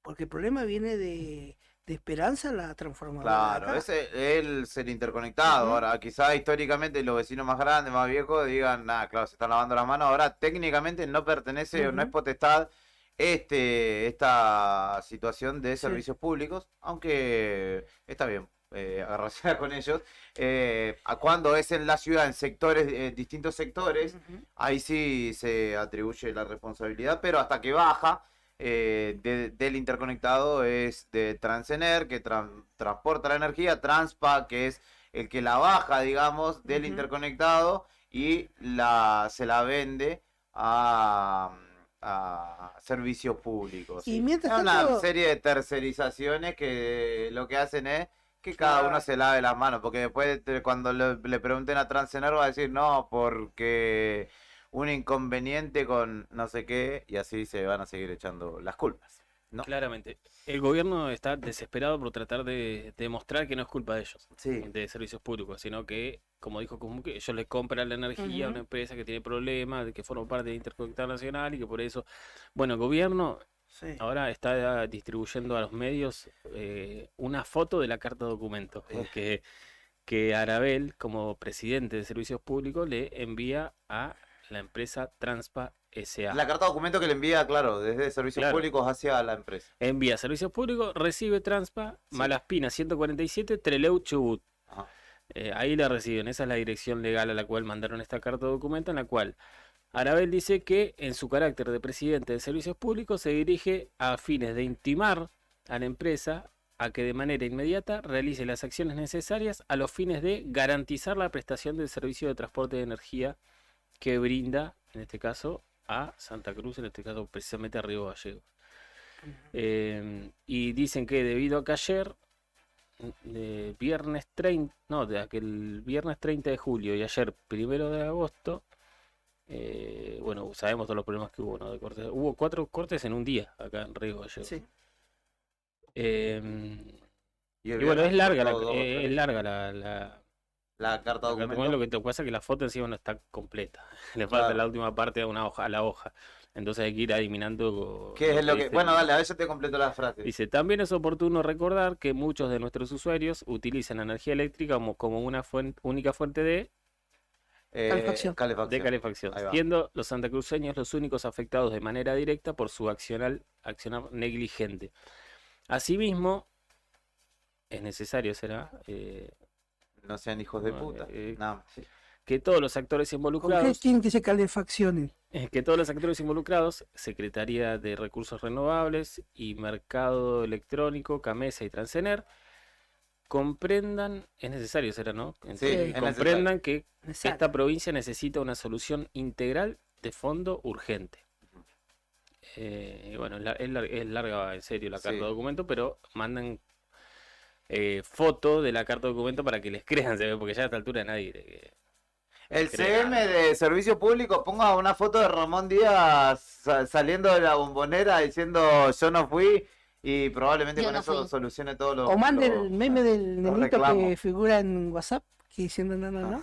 Porque el problema viene de Esperanza, la transformadora. Claro, él es el interconectado. Ahora, quizás históricamente los vecinos más grandes, más viejos, digan, nada, claro, se están lavando las manos. Ahora, técnicamente no pertenece o no es potestad esta situación de servicios públicos, aunque está bien agarrarse con ellos. Cuando es en la ciudad, en sectores, distintos sectores, ahí sí se atribuye la responsabilidad, pero hasta que baja del interconectado es de Transener, que transporta la energía, Transpa, que es el que la baja, digamos, del interconectado y se la vende a servicios públicos. Y mientras es una tanto- serie de tercerizaciones que lo que hacen es que cada uno se lave las manos, porque después cuando le pregunten a Transener va a decir no, porque un inconveniente con no sé qué, y así se van a seguir echando las culpas, ¿no? Claramente. El gobierno está desesperado por tratar de demostrar que no es culpa de ellos, Sí. de servicios públicos, sino que, como dijo Kuzmuk, que ellos le compran la energía a una empresa que tiene problemas, de que forma parte del Interconectado Nacional y que por eso, bueno, el gobierno ahora está distribuyendo a los medios una foto de la carta documento que Arabel, como presidente de servicios públicos, le envía a la empresa Transpa S.A. La carta documento que le envía, claro, desde servicios Claro. públicos hacia la empresa. Envía servicios públicos, recibe Transpa, Malaspina 147, Trelew, Chubut. Ahí la reciben, esa es la dirección legal a la cual mandaron esta carta documento, en la cual Arabel dice que en su carácter de presidente de servicios públicos se dirige a fines de intimar a la empresa a que de manera inmediata realice las acciones necesarias a los fines de garantizar la prestación del servicio de transporte de energía que brinda, en este caso, a Santa Cruz, en este caso precisamente a Río Gallegos. Y dicen que debido a que ayer, viernes 30, no, de aquel viernes 30 de julio y ayer 1 de agosto, bueno, sabemos todos los problemas que hubo, ¿no? De cortes. Hubo 4 cortes en un día acá en Río Gallegos. Sí. Y bueno, es larga la carta documento. Lo que te pasa es que la foto encima no está completa. Le falta Claro. la última parte a la hoja. Entonces hay que ir adivinando. ¿Qué es lo que? dice. Bueno, dale, a ver si te completo la frase. Dice, también es oportuno recordar que muchos de nuestros usuarios utilizan la energía eléctrica como una única fuente de Calefacción. de calefacción, Ahí va. siendo los santacruceños los únicos afectados de manera directa por su accionar negligente. Asimismo, es necesario, será, No sean hijos de puta. Nada más. que todos los actores ¿Con qué involucrados, tienen que ser calefacciones? que todos los actores involucrados, Secretaría de Recursos Renovables y Mercado Electrónico, Camesa y Transener, comprendan, es necesario, será, ¿no? Sí, es comprendan que Necesario. esta provincia necesita una solución integral de fondo urgente. Y bueno, es larga en serio la carta Sí. de documento, pero mandan foto de la carta de documento para que les crean, ¿se ve? Porque ya a esta altura nadie... El Crea. CM de Servicio Público ponga una foto de Ramón Díaz saliendo de la bombonera diciendo yo no fui y probablemente Yo con no eso fui. solucione todos los... O mande los- el meme del los nenito que reclamos. figura en WhatsApp, que diciendo no.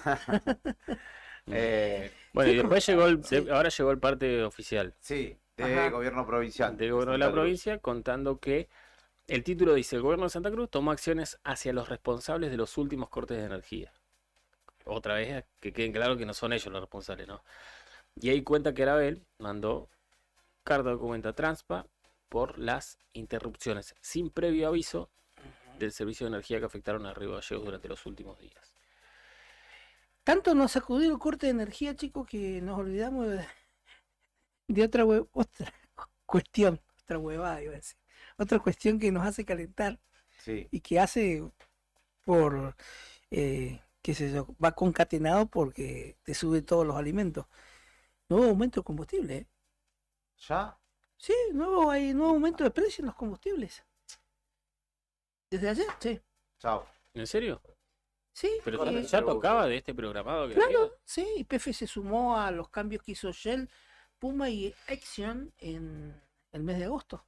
Bueno, y Sí, después llegó ahora llegó el parte oficial. Sí, de Ajá. gobierno provincial. Del gobierno de la Santa Cruz. provincia, contando que el título dice: el gobierno de Santa Cruz tomó acciones hacia los responsables de los últimos cortes de energía. Otra vez, que queden claro que no son ellos los responsables, ¿no? Y ahí cuenta que Arabel mandó carta de documento a Transpa por las interrupciones sin previo aviso del servicio de energía que afectaron a Río Gallegos durante los últimos días. Tanto nos sacudió el corte de energía, chicos, que nos olvidamos de otra cuestión, otra huevada, iba a decir. Otra cuestión que nos hace calentar Sí. y que hace por, qué sé yo, va concatenado porque te sube todos los alimentos. Nuevo aumento de combustible, ¿eh? ¿Ya? Sí, hay nuevo aumento de precio en los combustibles. ¿Desde ayer? Sí. Chao. ¿En serio? Sí, Pero eh, ya tocaba de este programado que había. claro, sí, YPF se sumó a los cambios que hizo Shell, Puma y Exxon en el mes de agosto.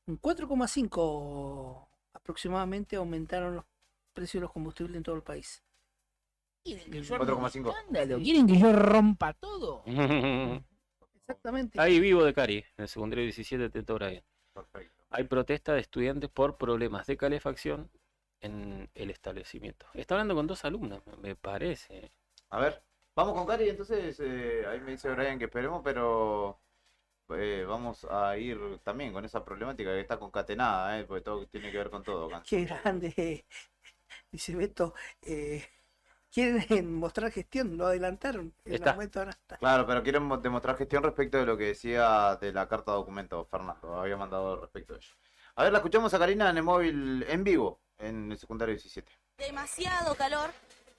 Un 4,5 aproximadamente aumentaron los precios de los combustibles en todo el país. ¿Quieren que yo 4,5. escándalo? ¿Quieren que yo rompa todo? Exactamente. Ahí vivo de Cari, en el secundario 17 de Teto Bryan. Perfecto. Hay protesta de estudiantes por problemas de calefacción en el establecimiento. Está hablando con dos alumnas, me parece. A ver, vamos con Cari, entonces ahí me dice Brian que esperemos, pero vamos a ir también con esa problemática que está concatenada, porque todo tiene que ver con todo acá. Qué grande. Dice Beto, quieren mostrar gestión, lo adelantaron. El Está. aumento ahora está. Claro, pero quieren demostrar gestión respecto de lo que decía de la carta de documento, Fernando, había mandado respecto a ello. A ver, la escuchamos a Karina en el móvil en vivo, en el secundario 17. Demasiado calor.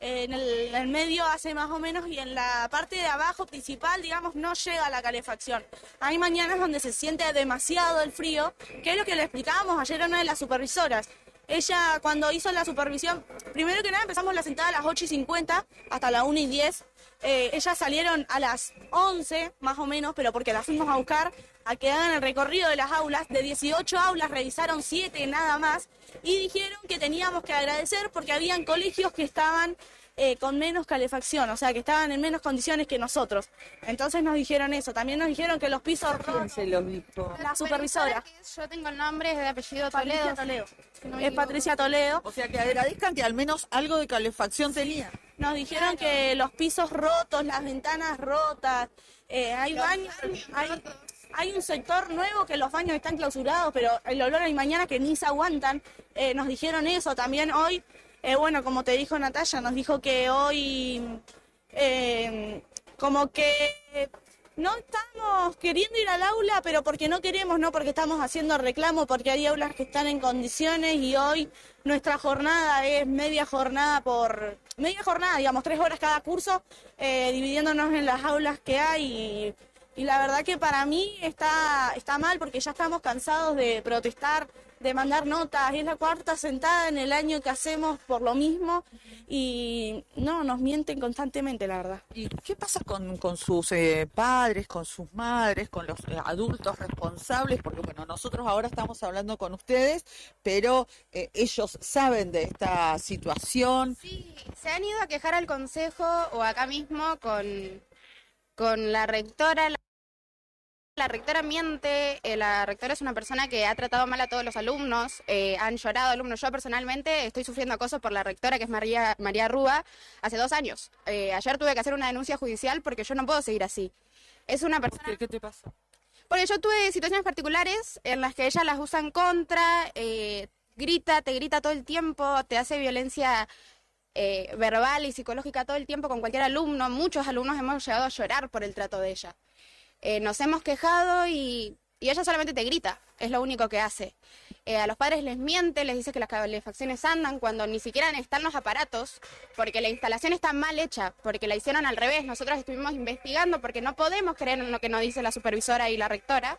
En el medio hace más o menos y en la parte de abajo principal, digamos, no llega la calefacción. Hay mañanas donde se siente demasiado el frío, que es lo que le explicábamos ayer a una de las supervisoras. Ella cuando hizo la supervisión, primero que nada empezamos la sentada a las 8:50 hasta las 1:10. Ellas salieron a las 11 más o menos, pero porque las fuimos a buscar a que hagan el recorrido de las aulas. De 18 aulas revisaron 7 nada más y dijeron que teníamos que agradecer porque habían colegios que estaban con menos calefacción, o sea que estaban en menos condiciones que nosotros. Entonces nos dijeron eso. También nos dijeron que los pisos rotos. La supervisora. Yo tengo el nombre, es de apellido Patricia Toledo. Toledo. Es Patricia Toledo. O sea, que agradezcan que al menos algo de calefacción tenía. Nos dijeron que los pisos rotos, las ventanas rotas, hay baños, hay un sector nuevo que los baños están clausurados, pero el olor hay mañana que ni se aguantan. Nos dijeron eso también hoy. Bueno, como te dijo Natalia, nos dijo que hoy como que no estamos queriendo ir al aula, pero porque no queremos, no porque estamos haciendo reclamo, porque hay aulas que están en condiciones y hoy nuestra jornada es media jornada, digamos, 3 horas cada curso, dividiéndonos en las aulas que hay y la verdad que para mí está mal porque ya estamos cansados de protestar, de mandar notas, es la 4ª sentada en el año que hacemos por lo mismo y no, nos mienten constantemente, la verdad. ¿Y qué pasa con sus padres, con sus madres, con los adultos responsables? Porque bueno, nosotros ahora estamos hablando con ustedes, pero ellos saben de esta situación. Sí, se han ido a quejar al consejo o acá mismo con la rectora, La rectora miente, la rectora es una persona que ha tratado mal a todos los alumnos, han llorado alumnos. Yo personalmente estoy sufriendo acoso por la rectora, que es María Rúa, hace 2 años. Ayer tuve que hacer una denuncia judicial porque yo no puedo seguir así. Es una persona... ¿Qué te pasa? Porque yo tuve situaciones particulares en las que ella las usa en contra, te grita todo el tiempo, te hace violencia verbal y psicológica todo el tiempo con cualquier alumno. Muchos alumnos hemos llegado a llorar por el trato de ella. Nos hemos quejado y ella solamente te grita, es lo único que hace. A los padres les miente, les dice que las calefacciones andan cuando ni siquiera están los aparatos, porque la instalación está mal hecha, porque la hicieron al revés. Nosotros estuvimos investigando porque no podemos creer en lo que nos dice la supervisora y la rectora.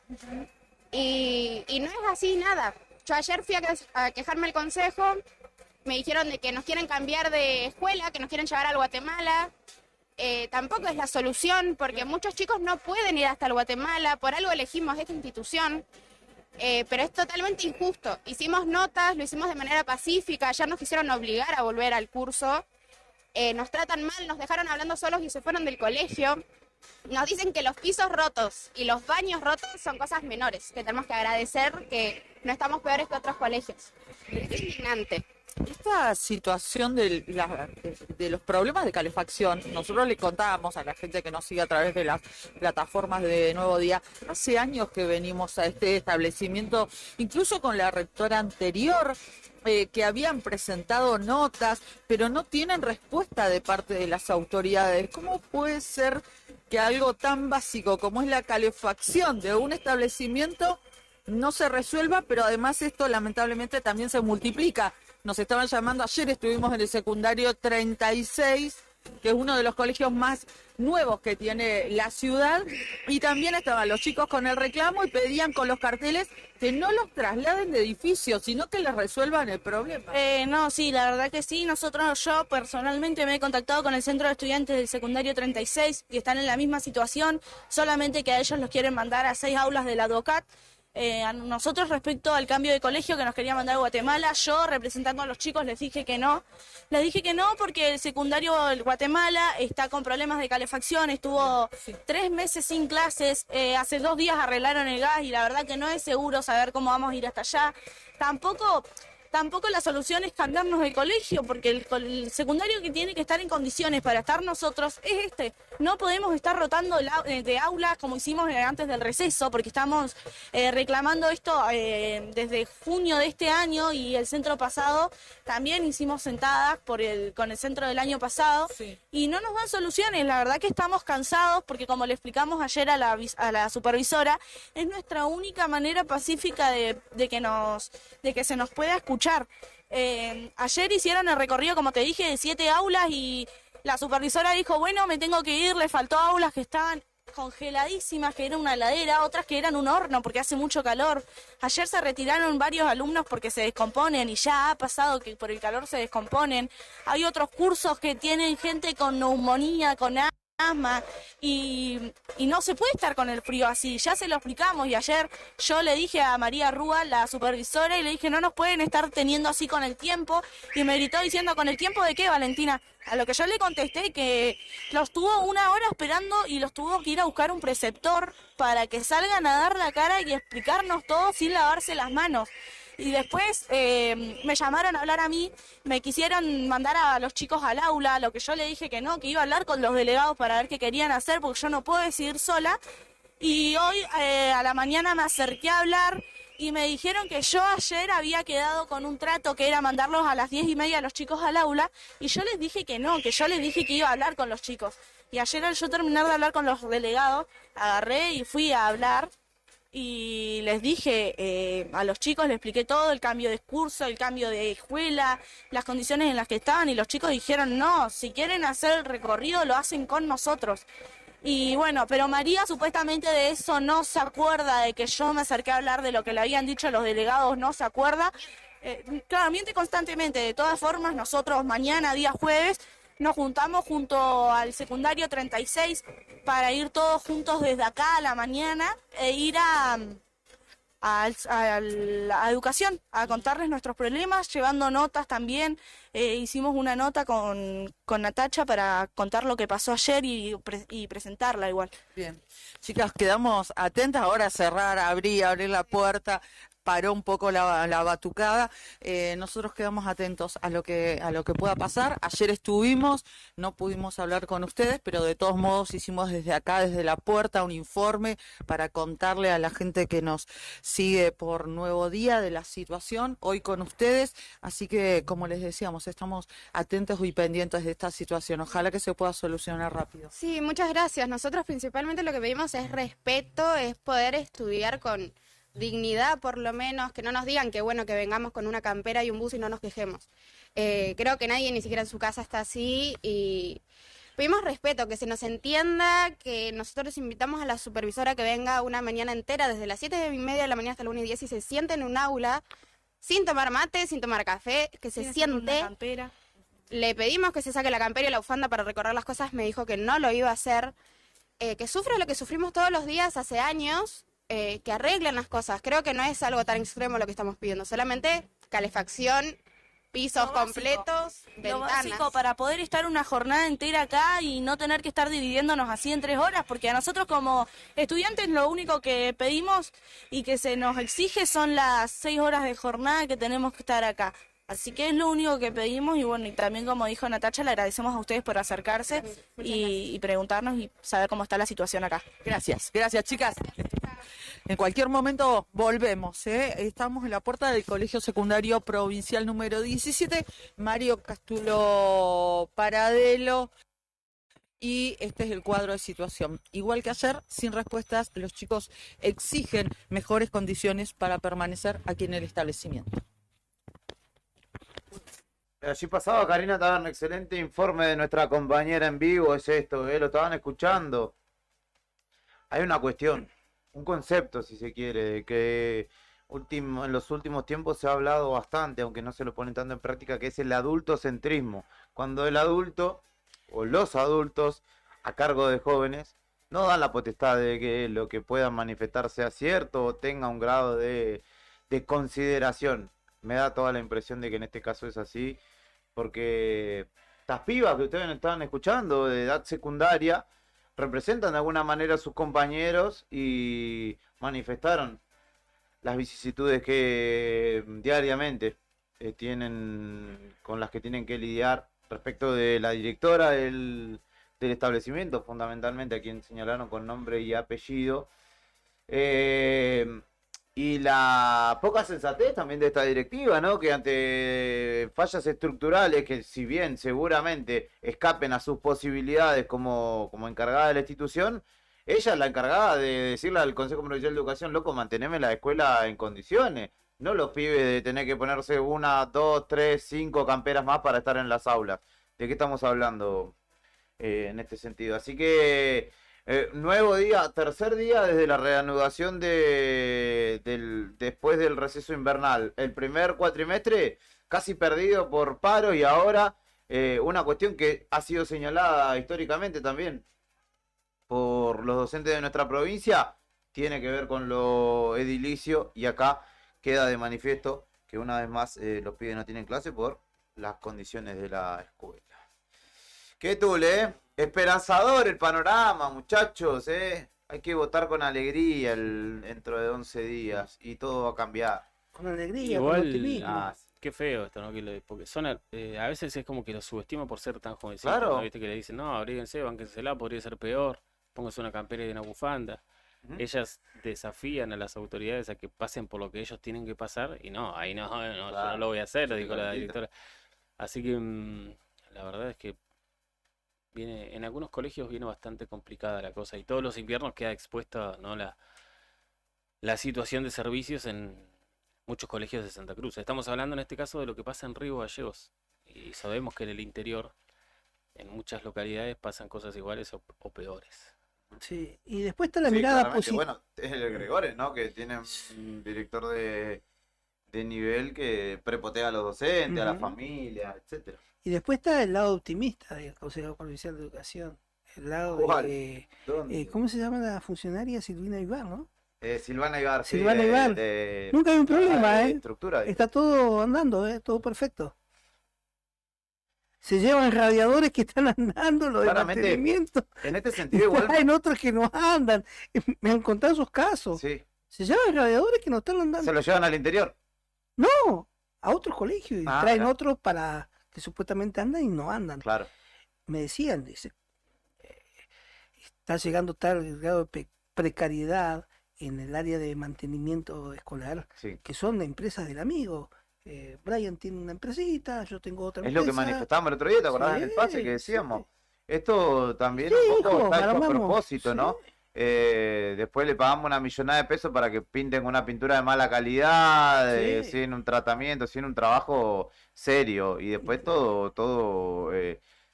Y no es así nada. Yo ayer fui a quejarme al consejo, me dijeron de que nos quieren cambiar de escuela, que nos quieren llevar al Guatemala. Tampoco es la solución, porque muchos chicos no pueden ir hasta el Guatemala, por algo elegimos esta institución, pero es totalmente injusto. Hicimos notas, lo hicimos de manera pacífica, ayer nos quisieron obligar a volver al curso, nos tratan mal, nos dejaron hablando solos y se fueron del colegio. Nos dicen que los pisos rotos y los baños rotos son cosas menores, que tenemos que agradecer que no estamos peores que otros colegios. Es indignante. Esta situación de los problemas de calefacción, nosotros le contábamos a la gente que nos sigue a través de las plataformas de Nuevo Día, hace años que venimos a este establecimiento, incluso con la rectora anterior, que habían presentado notas, pero no tienen respuesta de parte de las autoridades. ¿Cómo puede ser que algo tan básico como es la calefacción de un establecimiento no se resuelva, pero además esto lamentablemente también se multiplica? Nos estaban llamando, ayer estuvimos en el secundario 36, que es uno de los colegios más nuevos que tiene la ciudad, y también estaban los chicos con el reclamo y pedían con los carteles que no los trasladen de edificios, sino que les resuelvan el problema. No, sí, la verdad que sí. Yo personalmente me he contactado con el centro de estudiantes del secundario 36 y están en la misma situación, solamente que a ellos los quieren mandar a 6 aulas del ADOCAT. A nosotros respecto al cambio de colegio que nos quería mandar a Guatemala, yo representando a los chicos les dije que no. Les dije que no porque el secundario del Guatemala está con problemas de calefacción, estuvo 3 meses sin clases, hace 2 días arreglaron el gas y la verdad que no es seguro saber cómo vamos a ir hasta allá. Tampoco la solución es cambiarnos de colegio, porque el secundario que tiene que estar en condiciones para estar nosotros es este. No podemos estar rotando de aulas como hicimos antes del receso, porque estamos reclamando esto desde junio de este año, y el centro pasado también hicimos sentadas con el centro del año pasado, y no nos dan soluciones. La verdad que estamos cansados, porque como le explicamos ayer a la supervisora, es nuestra única manera pacífica de que se nos pueda escuchar. Ayer hicieron el recorrido, como te dije, de 7 aulas y la supervisora dijo, bueno, me tengo que ir, le faltó aulas que estaban congeladísimas, que era una heladera, otras que eran un horno porque hace mucho calor. Ayer se retiraron varios alumnos porque se descomponen y ya ha pasado que por el calor se descomponen. Hay otros cursos que tienen gente con neumonía, con asma, y no se puede estar con el frío así. Ya se lo explicamos y ayer yo le dije a María Rúa, la supervisora, y le dije, no nos pueden estar teniendo así con el tiempo, y me gritó diciendo, ¿con el tiempo de qué, Valentina? A lo que yo le contesté que los tuvo 1 hora esperando y los tuvo que ir a buscar un preceptor para que salgan a dar la cara y explicarnos todo sin lavarse las manos. Y después me llamaron a hablar a mí, me quisieron mandar a los chicos al aula, lo que yo le dije que no, que iba a hablar con los delegados para ver qué querían hacer, porque yo no puedo decidir sola. Y hoy a la mañana me acerqué a hablar y me dijeron que yo ayer había quedado con un trato que era mandarlos a las 10:30 a los chicos al aula, y yo les dije que no, que yo les dije que iba a hablar con los chicos. Y ayer al yo terminar de hablar con los delegados, agarré y fui a hablar. Y les dije a los chicos, les expliqué todo, el cambio de curso, el cambio de escuela, las condiciones en las que estaban, y los chicos dijeron, no, si quieren hacer el recorrido lo hacen con nosotros. Y bueno, pero María supuestamente de eso no se acuerda, de que yo me acerqué a hablar de lo que le habían dicho los delegados, no se acuerda. Claro, miente constantemente. De todas formas, nosotros mañana, día jueves, nos juntamos junto al secundario 36 para ir todos juntos desde acá a la mañana e ir a a educación, a contarles nuestros problemas, llevando notas también. Hicimos una nota con Natacha para contar lo que pasó ayer y presentarla igual. Bien, chicas, quedamos atentas ahora a cerrar, abrir la puerta. Paró un poco la batucada. Nosotros quedamos atentos a lo que pueda pasar. Ayer estuvimos, no pudimos hablar con ustedes, pero de todos modos hicimos desde acá, desde la puerta, un informe para contarle a la gente que nos sigue por Nuevo Día de la situación hoy con ustedes. Así que, como les decíamos, estamos atentos y pendientes de esta situación. Ojalá que se pueda solucionar rápido. Sí, muchas gracias. Nosotros principalmente lo que pedimos es respeto, es poder estudiar con dignidad, por lo menos, que no nos digan que bueno que vengamos con una campera y un bus y no nos quejemos. Creo que nadie ni siquiera en su casa está así y pedimos respeto, que se nos entienda, que nosotros invitamos a la supervisora que venga una mañana entera desde las 7:30 de la mañana hasta la 1:10 y se siente en un aula sin tomar mate, sin tomar café, que se siente. Le pedimos que se saque la campera y la bufanda para recorrer las cosas, me dijo que no lo iba a hacer, que sufra lo que sufrimos todos los días hace años. Que arreglen las cosas. Creo que no es algo tan extremo lo que estamos pidiendo, solamente calefacción, pisos completos, Lo ventanas. básico para poder estar una jornada entera acá y no tener que estar dividiéndonos así en 3 horas, porque a nosotros como estudiantes lo único que pedimos y que se nos exige son las 6 horas de jornada que tenemos que estar acá. Así que es lo único que pedimos y bueno, y también como dijo Natacha, le agradecemos a ustedes por acercarse y preguntarnos y saber cómo está la situación acá. Gracias, chicas. En cualquier momento volvemos, Estamos en la puerta del Colegio Secundario Provincial número 17, Mario Castulo Paradelo, y este es el cuadro de situación. Igual que ayer, sin respuestas, los chicos exigen mejores condiciones para permanecer aquí en el establecimiento. Allí pasaba Karina Taberna, excelente informe de nuestra compañera en vivo, es esto, lo estaban escuchando. Hay una cuestión, un concepto si se quiere, de que en los últimos tiempos se ha hablado bastante, aunque no se lo ponen tanto en práctica, que es el adultocentrismo. Cuando el adulto, o los adultos, a cargo de jóvenes, no dan la potestad de que lo que puedan manifestar sea cierto o tenga un grado de consideración. Me da toda la impresión de que en este caso es así, porque estas pibas que ustedes estaban escuchando de edad secundaria representan de alguna manera a sus compañeros y manifestaron las vicisitudes que diariamente con las que tienen que lidiar respecto de la directora del establecimiento, fundamentalmente a quien señalaron con nombre y apellido. Y la poca sensatez también de esta directiva, ¿no? Que ante fallas estructurales que si bien seguramente escapen a sus posibilidades como encargada de la institución, ella es la encargada de decirle al Consejo Provincial de Educación, loco, manteneme la escuela en condiciones. No los pibes de tener que ponerse 1, 2, 3, 5 camperas más para estar en las aulas. ¿De qué estamos hablando en este sentido? Así que... nuevo día, tercer día desde la reanudación después del receso invernal. El primer cuatrimestre casi perdido por paro y ahora una cuestión que ha sido señalada históricamente también por los docentes de nuestra provincia, tiene que ver con lo edilicio y acá queda de manifiesto que una vez más los pibes no tienen clase por las condiciones de la escuela. ¿Qué tule, Esperanzador el panorama, muchachos, Hay que votar con alegría dentro de 11 días y todo va a cambiar. Con alegría, Igual, con optimismo. Qué feo esto, ¿no? Porque son, a veces es como que los subestima por ser tan jovencitos, Claro. ¿no? Viste que le dicen, no, abríguense, bánquensela, podría ser peor, pónganse una campera y una bufanda. Ellas desafían a las autoridades a que pasen por lo que ellos tienen que pasar y no, ahí no, yo no lo voy a hacer, dijo la directora. Así que la verdad es que en algunos colegios viene bastante complicada la cosa y todos los inviernos queda expuesta, ¿no? la situación de servicios en muchos colegios de Santa Cruz. Estamos hablando en este caso de lo que pasa en Río Gallegos y sabemos que en el interior, en muchas localidades pasan cosas iguales o peores. Sí, y después está la mirada positiva. Bueno, es el Gregores, ¿no? Que tiene un director de nivel que prepotea a los docentes, a la familia, etcétera. Y después está el lado optimista del Consejo Provincial de Educación. El lado ¿Cuál? de... ¿Dónde? ¿cómo se llama la funcionaria? Silvina Ibar, ¿no? Silvana Ibar, sí, Silvana Ibar. Nunca hay un problema, estructura. Está todo andando, todo perfecto. Se llevan radiadores que están andando, lo de Claramente, mantenimiento. En este sentido igual. Hay otros que no andan. Me han contado esos casos. Sí. Se llevan radiadores que no están andando. ¿Se los llevan al interior? No, a otros colegios. Y traen claro. otros para que supuestamente andan y no andan. Claro. Me decían, dice, está llegando tal grado de precariedad en el área de mantenimiento escolar, que son de empresas del amigo. Brian tiene una empresita, yo tengo otra empresa. Es lo que manifestábamos el otro día, ¿te acordás en el pase que decíamos? Esto también un poco hijo, está hecho a armamos, propósito, ¿no? Después le pagamos una millonada de pesos para que pinten una pintura de mala calidad, sin un tratamiento, sin un trabajo serio, y después todo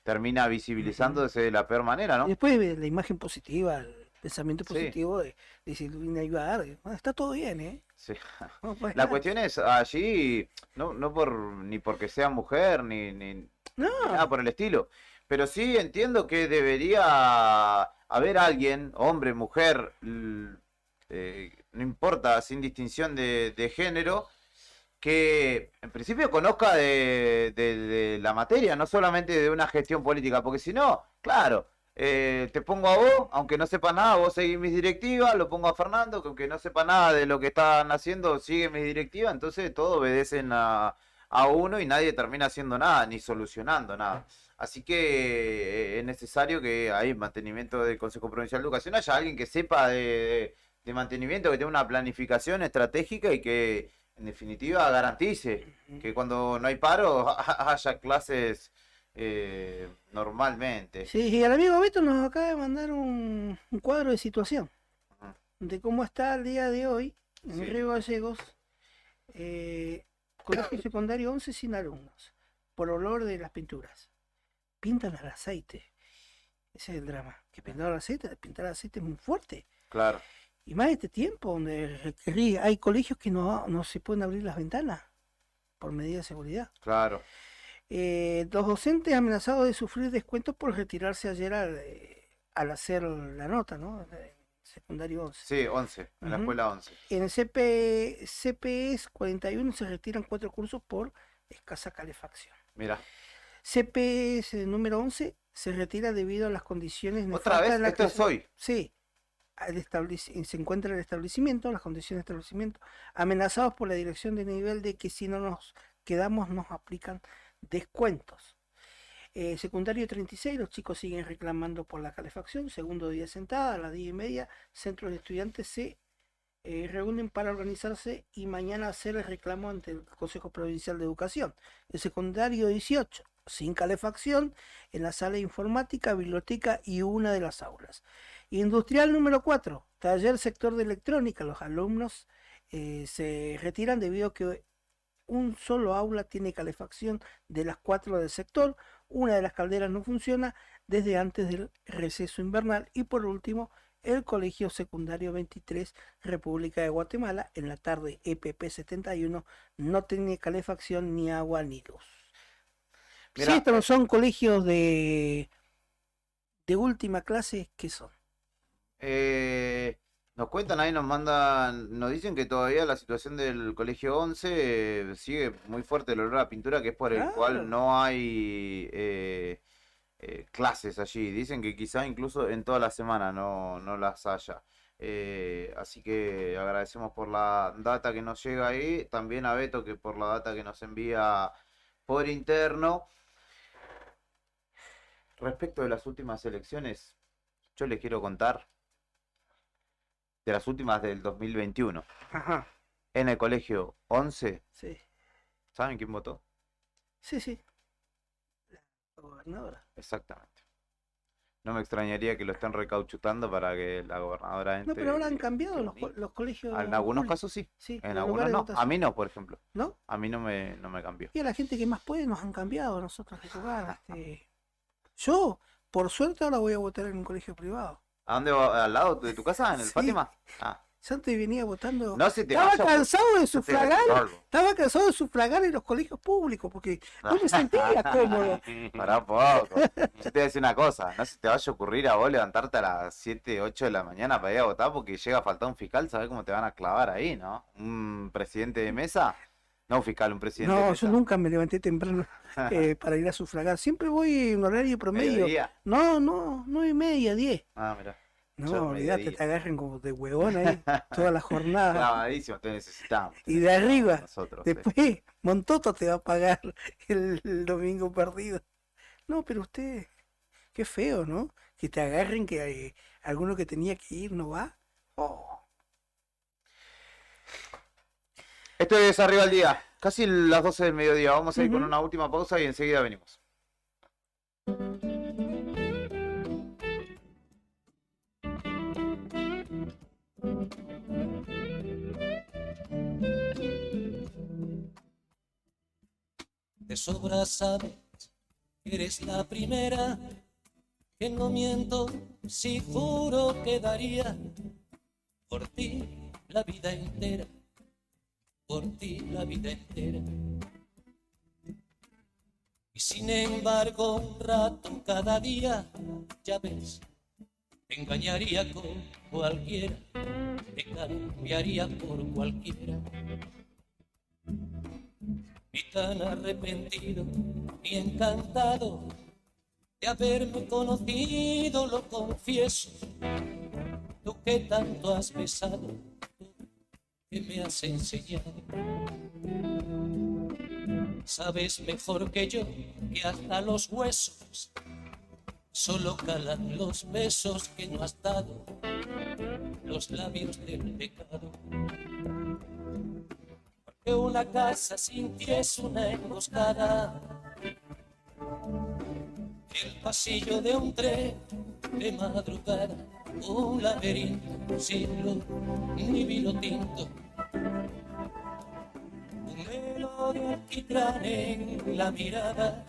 termina visibilizándose de la peor manera, ¿no? Y después la imagen positiva, el pensamiento positivo de Silvina Ibar, está todo bien, ¿eh? Sí. No, pues, La nada. cuestión es allí, no ni porque sea mujer, ni nada por el estilo, pero sí entiendo que debería haber alguien, hombre, mujer, no importa, sin distinción de género, que en principio conozca de la materia, no solamente de una gestión política, porque si no, claro, te pongo a vos, aunque no sepa nada, vos seguís mis directivas, lo pongo a Fernando, que aunque no sepa nada de lo que están haciendo, sigue mis directivas, entonces todos obedecen a uno y nadie termina haciendo nada, ni solucionando nada. Así que es necesario que ahí, mantenimiento del Consejo Provincial de Educación, haya alguien que sepa de mantenimiento, que tenga una planificación estratégica y que en definitiva garantice que cuando no hay paro haya clases normalmente. Sí, y el amigo Beto nos acaba de mandar un cuadro de situación de cómo está el día de hoy en Río Gallegos, colegio secundario 11 sin alumnos, por olor de las pinturas. Pintan al aceite. Ese es el drama. Que pintar al aceite es muy fuerte. Claro. Y más este tiempo donde hay colegios que no se pueden abrir las ventanas por medida de seguridad. Claro. Los docentes amenazados de sufrir descuentos por retirarse ayer al hacer la nota, ¿no? Secundario 11. Sí, 11, en la escuela 11. En el CPS 41 se retiran 4 cursos por escasa calefacción. Mira. CPS número 11 se retira debido a las condiciones ¿Otra vez? ¿Esto es hoy? Sí. Se encuentra el establecimiento, las condiciones de establecimiento, amenazados por la dirección de nivel de que si no nos quedamos nos aplican descuentos. Secundario 36, los chicos siguen reclamando por la calefacción. Segundo día sentada, a las 10:30, centros de estudiantes se reúnen para organizarse y mañana hacer el reclamo ante el Consejo Provincial de Educación. El secundario 18, sin calefacción, en la sala de informática, biblioteca y una de las aulas. Industrial número 4, taller sector de electrónica. Los alumnos se retiran debido a que un solo aula tiene calefacción de las 4 del sector, una de las calderas no funciona desde antes del receso invernal. Y por último, el Colegio Secundario 23, República de Guatemala, en la tarde EPP 71, no tiene calefacción, ni agua, ni luz. Mirá, Si estos no son colegios de última clase, ¿qué son? Nos cuentan ahí, nos dicen que todavía la situación del colegio 11 sigue muy fuerte el olor a pintura, que es por el cual no hay clases allí. Dicen que quizá incluso en toda la semana no las haya. Así que agradecemos por la data que nos llega ahí, también a Beto que por la data que nos envía por interno. Respecto de las últimas elecciones, yo les quiero contar de las últimas del 2021. Ajá. En el colegio 11, Sí, ¿saben quién votó? sí. La gobernadora. Exactamente. No me extrañaría que lo estén recauchutando para que la gobernadora entre. No, pero ahora han cambiado los colegios. En algunos públicos. casos sí. Sí, En el algunos lugar de no. votación. A mí no, por ejemplo. ¿No? A mí no me cambió. Y a la gente que más puede nos han cambiado a nosotros de lugar. Yo, por suerte, ahora voy a votar en un colegio privado. ¿A dónde va? ¿Al lado de tu casa? ¿En el Sí. Fátima? Ah. Santi venía votando. No se te Estaba vaya, cansado de se te sufragar. vaya. Estaba cansado de sufragar en los colegios públicos porque no me sentía cómodo. Pará un poco. Yo te voy a decir una cosa, no se te vaya a ocurrir a vos levantarte a las 7, 8 de la mañana para ir a votar porque llega a faltar un fiscal, ¿sabés cómo te van a clavar ahí, no? ¿Un presidente de mesa? No un fiscal, un presidente de No, mesa. yo nunca me levanté temprano para ir a sufragar. Siempre voy en horario promedio. ¿Mediodía? No, 9:30, 10. Ah, mirá. No, Yo olvidate, mediodía. te agarran como de huevón ahí toda la jornada. Clavadísimo, te necesitamos. Y de arriba, Nosotros, después, Montoto te va a pagar el domingo perdido. No, pero usted, qué feo, ¿no? Que te agarren que alguno que tenía que ir no va. Oh. Esto es Arriba al Día, casi las 12 del mediodía. Vamos a ir con una última pausa y enseguida venimos. De sobra sabes que eres la primera, que no miento si juro que daría por ti la vida entera, por ti la vida entera. Y sin embargo un rato cada día, ya ves, te engañaría con cualquiera, te cambiaría por cualquiera. Ni tan arrepentido, ni encantado de haberme conocido, lo confieso. Tú que tanto has besado, tú que me has enseñado. Sabes mejor que yo que hasta los huesos solo calan los besos que no has dado, los labios del pecado. Que una casa sin ti es una emboscada, el pasillo de un tren de madrugada, un laberinto sin luz ni vino tinto, un velo de alquitrán en la mirada,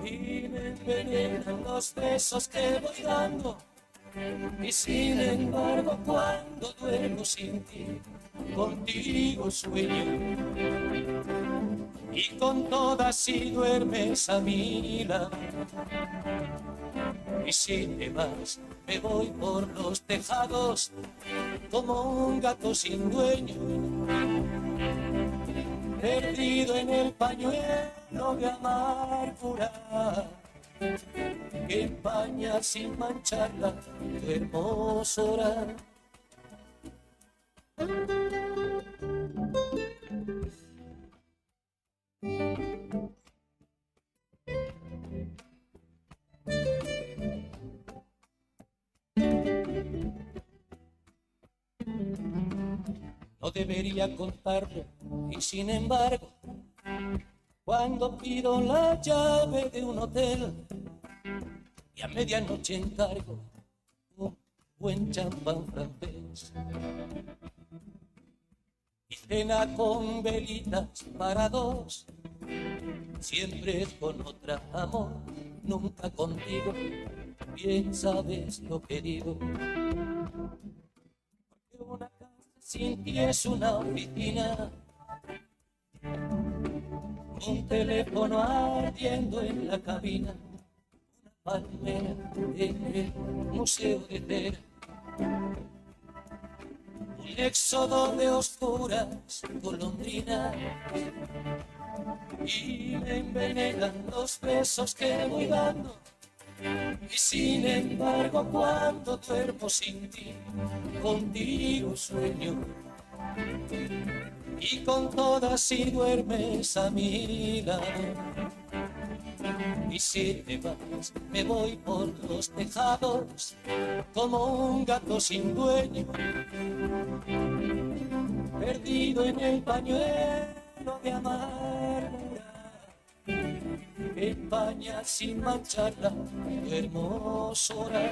y me envenenan los besos que voy dando, y sin embargo cuando duermo sin ti, contigo sueño, y con todas si duermes a mi lado. Y si te vas, me voy por los tejados como un gato sin dueño, perdido en el pañuelo de amargura que empaña sin mancharla tu hermosura. No debería contarlo y sin embargo, cuando pido la llave de un hotel y a medianoche encargo un buen champán francés y cena con velitas para dos, siempre es con otra, amor, nunca contigo, bien sabes lo que digo. Porque una casa sin ti es una oficina, un teléfono ardiendo en la cabina, una palmera en el museo de cera, un éxodo de oscuras golondrinas, y me envenenan los besos que voy dando, y sin embargo cuando duermo sin ti, contigo sueño, y con todas si duermes a mi lado. Y si te vas, me voy por los tejados como un gato sin dueño, perdido en el pañuelo de amargura que empaña sin mancharla tu hermosura.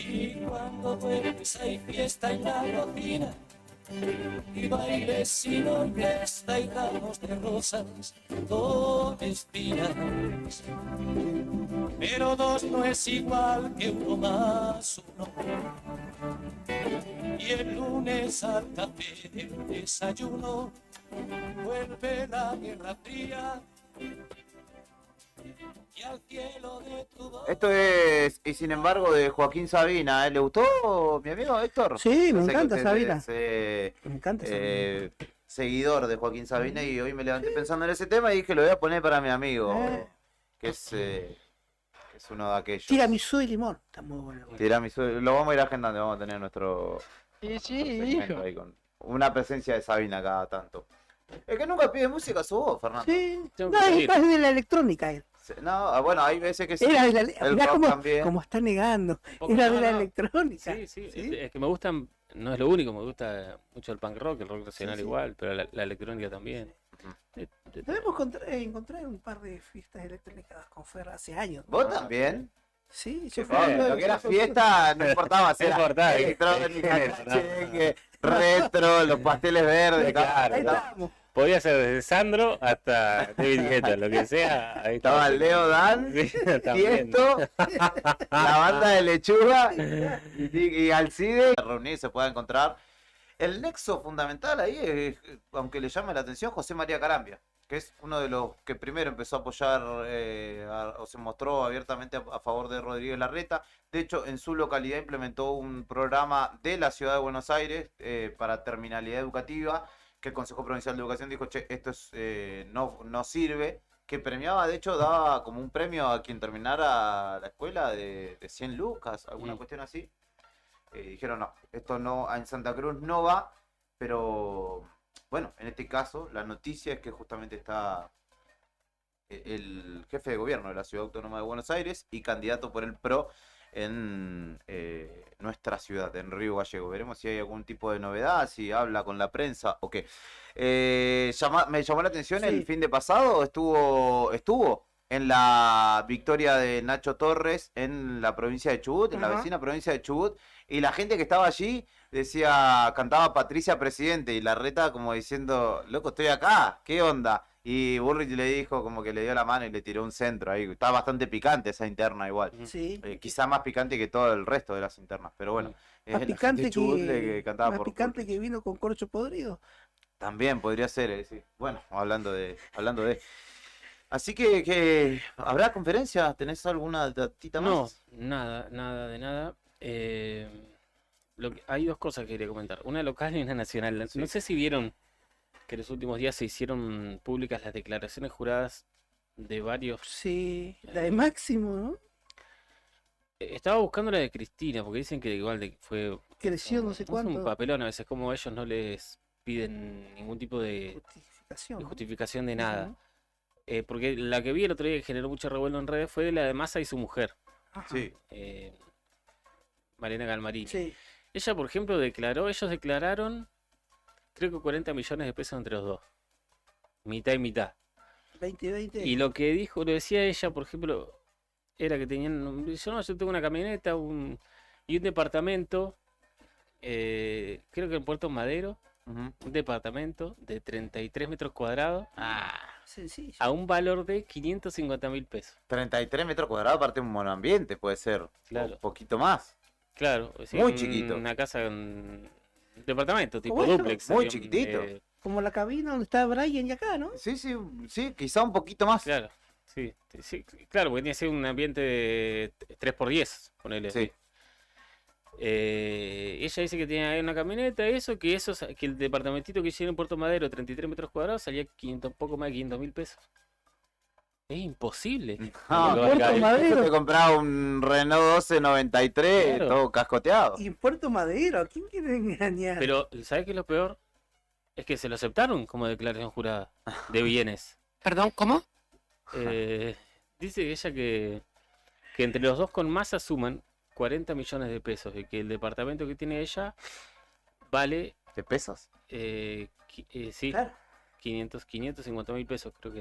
Y cuando vuelves hay fiesta en la cocina, y bailes sin orquesta y ramos de rosas con espinas. Pero dos no es igual que uno más uno. Y el lunes al café del desayuno vuelve la guerra fría. Y al cielo de tu voz. Esto es, y sin embargo, de Joaquín Sabina. ¿Le gustó mi amigo Héctor? Sí, me Sé que encanta usted Sabina. es, Me encanta Sabina. seguidor de Joaquín Sabina y hoy me levanté pensando en ese tema y dije, lo voy a poner para mi amigo, que es uno de aquellos. Tiramisú y limón. Está muy bueno. Tiramisú, lo vamos a ir agendando, vamos a tener nuestro segmento hijo. ahí con una presencia de Sabina cada tanto. El que nunca pide música sos vos, Fernando. Sí, no, es de la electrónica él. No, bueno, hay veces que sí. Era de la, el mirá rock también. como está negando. poco, Era de no, la no. electrónica. Sí, es que me gustan, no es lo único, me gusta mucho el punk rock, el rock nacional sí. igual, pero la electrónica también. Debemos encontrar un par de fiestas electrónicas con Fer hace años. ¿Vos también? Sí, Sí, lo que era fiesta no importaba si era importaba, electrónica, cheque, retro, los pasteles verdes. Claro, no. Podía ser desde Sandro hasta David Guetta, lo que sea. Ahí estaba Leo Dan, también. Tiesto, la banda de Lechuga y Alcide. Reunir se pueda encontrar. El nexo fundamental ahí es, aunque le llame la atención, José María Carambia, que es uno de los que primero empezó a apoyar o se mostró abiertamente a favor de Rodríguez Larreta. De hecho, en su localidad implementó un programa de la ciudad de Buenos Aires para terminalidad educativa, que el Consejo Provincial de Educación dijo, che, esto es, no sirve, que premiaba, de hecho, daba como un premio a quien terminara la escuela de 100 lucas, alguna cuestión así. Dijeron, no, esto no, en Santa Cruz no va, pero bueno, en este caso, la noticia es que justamente está el jefe de gobierno de la Ciudad Autónoma de Buenos Aires y candidato por el PRO en nuestra ciudad, en Río Gallegos. Veremos si hay algún tipo de novedad, si habla con la prensa o qué. Me llamó la atención el fin de pasado, estuvo en la victoria de Nacho Torres en la provincia de Chubut, en la vecina provincia de Chubut, y la gente que estaba allí cantaba Patricia Presidente, y Larreta como diciendo, loco, estoy acá, ¿qué onda? Y Bullrich le dijo, como que le dio la mano y le tiró un centro ahí. Está bastante picante esa interna igual. Sí. Quizá más picante que todo el resto de las internas, pero bueno. Más la picante, gente de Chubut que cantaba más por picante que vino con corcho podrido. También podría ser, sí. Bueno, hablando de. Así que ¿habrá conferencia? ¿Tenés alguna datita más? No, nada de nada. Hay dos cosas que quería comentar. Una local y una nacional. No sé si vieron que en los últimos días se hicieron públicas las declaraciones juradas de varios. Sí, la de Máximo, ¿no? Estaba buscando la de Cristina, porque dicen que igual fue. Creció no sé Es cuánto. un papelón a veces, como ellos no les piden ningún tipo de justificación de nada. Porque la que vi el otro día que generó mucho revuelo en redes fue la de Massa y su mujer. Sí. Mariana Galmarini. Sí. Ella, por ejemplo, ellos declararon, creo que 40 millones de pesos entre los dos. Mitad y mitad. 20. Y lo decía ella, por ejemplo, era que tenían, yo tengo una camioneta y un departamento, creo que en Puerto Madero, un departamento de 33 metros cuadrados. Sencillo. A un valor de 550.000 pesos. 33 metros cuadrados, aparte de un monoambiente, puede ser. Claro. Un poquito más. Claro. Muy chiquito. Una casa, un departamento, tipo Bueno, dúplex. muy chiquitito. Como la cabina donde está Brian y acá, ¿no? Sí, quizá un poquito más. Claro, sí, claro, porque tiene que ser un ambiente de 3x10, ponele. Sí. Ella dice que tiene ahí una camioneta, que el departamentito que hicieron en Puerto Madero, 33 metros cuadrados, salía poco más de 500.000 pesos. Es imposible. No, te compraba un Renault 1293, Claro. todo cascoteado. Y en Puerto Madero, ¿a quién quiere engañar? Pero, ¿sabes qué es lo peor? Es que se lo aceptaron como declaración jurada de bienes. Perdón, ¿cómo? Dice ella que entre los dos con Massa suman 40 millones de pesos y que el departamento que tiene ella vale... ¿De pesos? Sí, Claro. 550.000 pesos creo que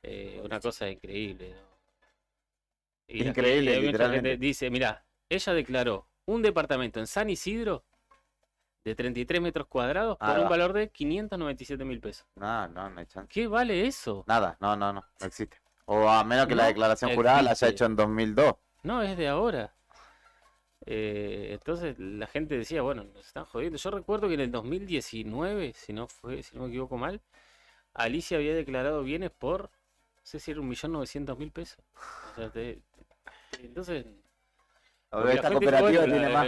era. Una cosa increíble, ¿no? Increíble, hay mucha literalmente. gente dice, mira, ella declaró un departamento en San Isidro de 33 metros cuadrados por un valor de 597.000 pesos. No hay chance. ¿Qué vale eso? Nada, no existe. O a menos que la declaración jurada la haya hecho en 2002. No, es de ahora. Entonces la gente decía, bueno, nos están jodiendo. Yo recuerdo que en el 2019, si no me equivoco mal, Alicia había declarado bienes por, no sé si era 1.900.000 pesos. O sea, entonces... Esta cooperativa tiene más.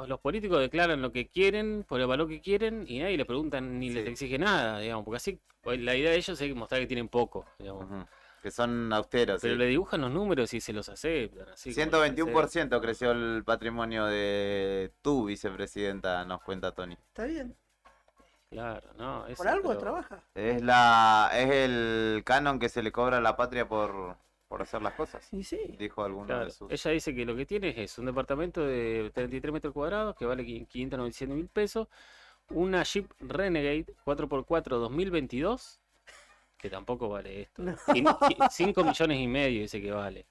Los políticos declaran lo que quieren, por el valor que quieren, y nadie les preguntan ni les exige nada, digamos, porque así la idea de ellos es mostrar que tienen poco, digamos. Que son austeros. Pero le dibujan los números y se los aceptan. Así 121% creció el patrimonio de tu vicepresidenta, nos cuenta Tony. Está bien. Claro, no. Por algo trabaja. Es el canon que se le cobra a la patria por hacer las cosas. Sí. Dijo alguno de sus. Ella dice que lo que tiene es un departamento de 33 metros cuadrados que vale 597.000 pesos. Una Jeep Renegade 4x4 2022. Que tampoco vale esto. 5 millones y medio dice que vale.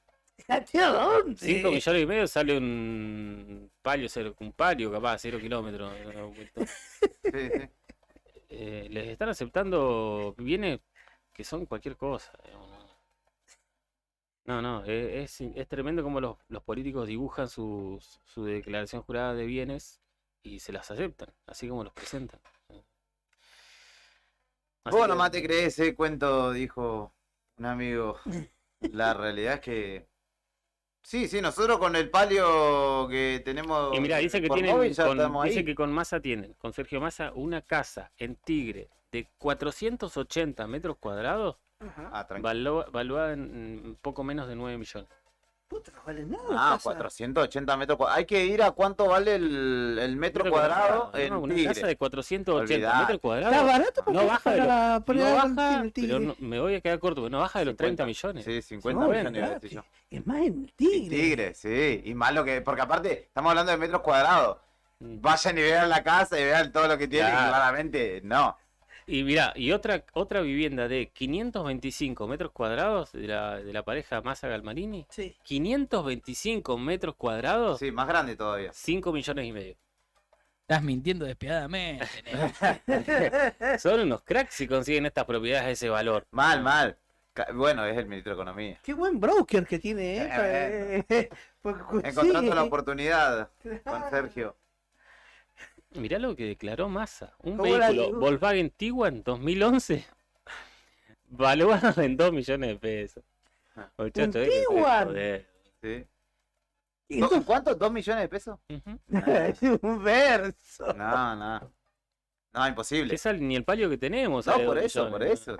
¿A dónde? 5 millones y medio sale un palio capaz, 0 kilómetros. Les están aceptando bienes que son cualquier cosa. No, es tremendo como los políticos dibujan su declaración jurada de bienes y se las aceptan, así como los presentan. Vos nomás te crees ese cuento, dijo un amigo. La realidad es que... Sí, nosotros con el palio que tenemos... Y mira, dice que dice que con Massa tienen, con Sergio Massa, una casa en Tigre de 480 metros cuadrados, valuada en poco menos de 9 millones. Puta, no vale nada. 480 metros cuadrados. Hay que ir a cuánto vale el metro cuadrado en una Tigre. Casa de 480 metros cuadrados. Está barato no baja de pero me voy a quedar corto, porque no baja de los 30 millones. Sí, 50 millones. Es más en Tigre. Tigre, sí. Y más lo que... Porque aparte, estamos hablando de metros cuadrados. Vayan y vean la casa y vean todo lo que tiene. Claro. Y claramente, no. Y mirá, y otra vivienda de 525 metros cuadrados de la pareja Massa Galmarini. Sí. 525 metros cuadrados. Sí, más grande todavía. 5 millones y medio. Estás mintiendo despiadadamente. Son unos cracks si consiguen estas propiedades a ese valor. Mal. Bueno, es el ministro de Economía. Qué buen broker que tiene, Encontrando la oportunidad con Sergio. Mirá lo que declaró Massa. Un vehículo Volkswagen Tiguan 2011 valuado en 2 millones de pesos. ¿Un Tiguan? Sí. ¿Cuánto? ¿2 millones de pesos? Es un verso. No, imposible. Ni el palio que tenemos. No, por eso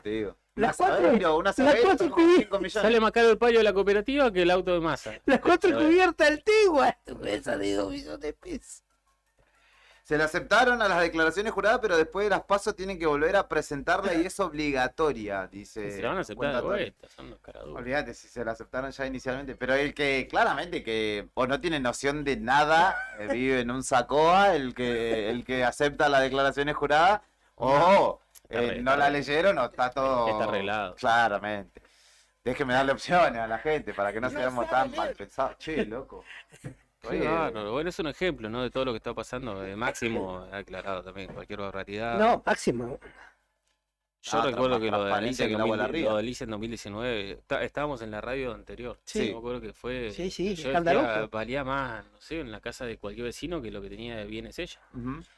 te digo. Las Sale más caro el palio de la cooperativa que el auto de Massa. Las 4 cubiertas del Tiguan. Esa de 2 millones de pesos. Se le aceptaron a las declaraciones juradas, pero después de las pasos tienen que volver a presentarla y es obligatoria, dice. Se la van a aceptar de vuelta, son los caraduros. Olvídate si se la aceptaron ya inicialmente, pero el que claramente que o no tiene noción de nada, vive en un sacoa, el que acepta las declaraciones juradas, o no la leyeron o está todo... Está arreglado. Claramente. Déjeme darle opciones a la gente para que no seamos tan mal pensados. Che, loco. Bueno, es un ejemplo, ¿no? De todo lo que está pasando. Máximo ha aclarado también cualquier barbaridad. No, Máximo. Yo recuerdo que lo de Alicia en 2019, estábamos en la radio anterior. Sí. Me acuerdo que fue. Sí, yo decía, valía más, no sé, en la casa de cualquier vecino que lo que tenía de bienes ella.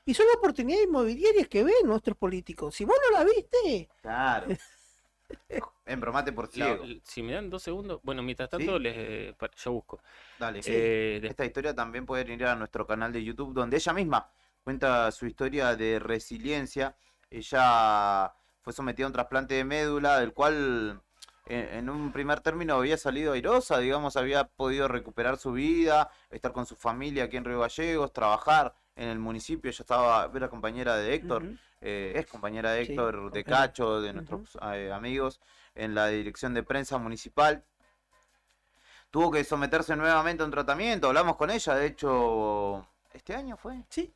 Y son oportunidades inmobiliarias que ven nuestros políticos. Si vos no la viste. Claro. Embromate por ciego. Si me dan 2 segundos, bueno, mientras tanto yo busco. Dale, esta historia también pueden ir a nuestro canal de YouTube, donde ella misma cuenta su historia de resiliencia. Ella fue sometida a un trasplante de médula, del cual en un primer término había salido airosa, digamos, había podido recuperar su vida, estar con su familia aquí en Río Gallegos, trabajar en el municipio. Ella era compañera de Héctor, es compañera de Héctor de Cacho, de nuestros amigos, en la dirección de prensa municipal. Tuvo que someterse nuevamente a un tratamiento, hablamos con ella, de hecho, ¿este año fue? Sí.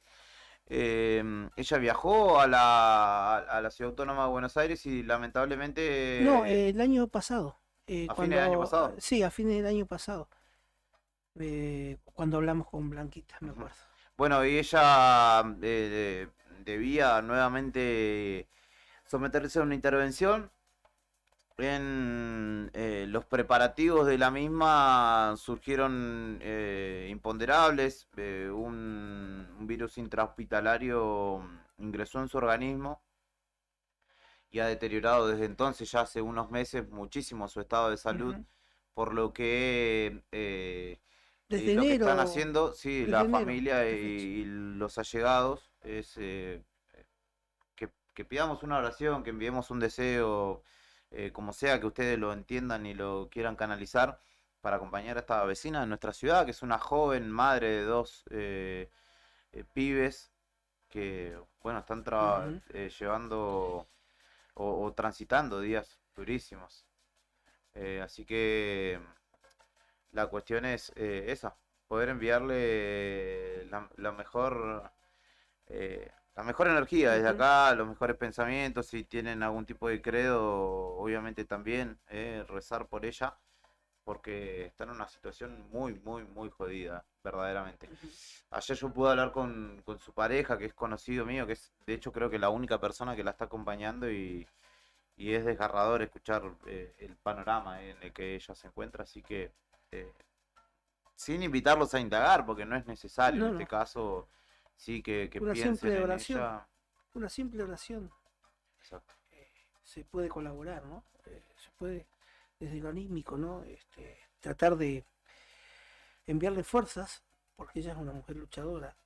Ella viajó a la Ciudad Autónoma de Buenos Aires y lamentablemente... No, el año pasado. ¿A fines del año pasado? Sí, a fines del año pasado. Cuando hablamos con Blanquita, me acuerdo. Bueno, y ella debía nuevamente someterse a una intervención. En los preparativos de la misma surgieron imponderables. Un virus intrahospitalario ingresó en su organismo y ha deteriorado desde entonces, ya hace unos meses, muchísimo su estado de salud, por lo que Desde lo que enero. están haciendo, sí, desde la enero, familia y los allegados, es que pidamos una oración, que enviemos un deseo, como sea que ustedes lo entiendan y lo quieran canalizar, para acompañar a esta vecina de nuestra ciudad, que es una joven madre de dos pibes que, bueno, están llevando o transitando días durísimos. Así que la cuestión es esa, poder enviarle la mejor energía desde acá, los mejores pensamientos. Si tienen algún tipo de credo, obviamente también rezar por ella, porque está en una situación muy, muy, muy jodida, verdaderamente. Ayer yo pude hablar con su pareja, que es conocido mío, que es, de hecho, creo que la única persona que la está acompañando, y es desgarrador escuchar el panorama en el que ella se encuentra, así que sin invitarlos a indagar, porque no es necesario No, en este no. caso, sí que Una piensen simple en oración. ella. Una simple oración. Exacto. Se puede colaborar, ¿no? Se puede, desde lo anímico, ¿no? Tratar de enviarle fuerzas, porque ella es una mujer luchadora.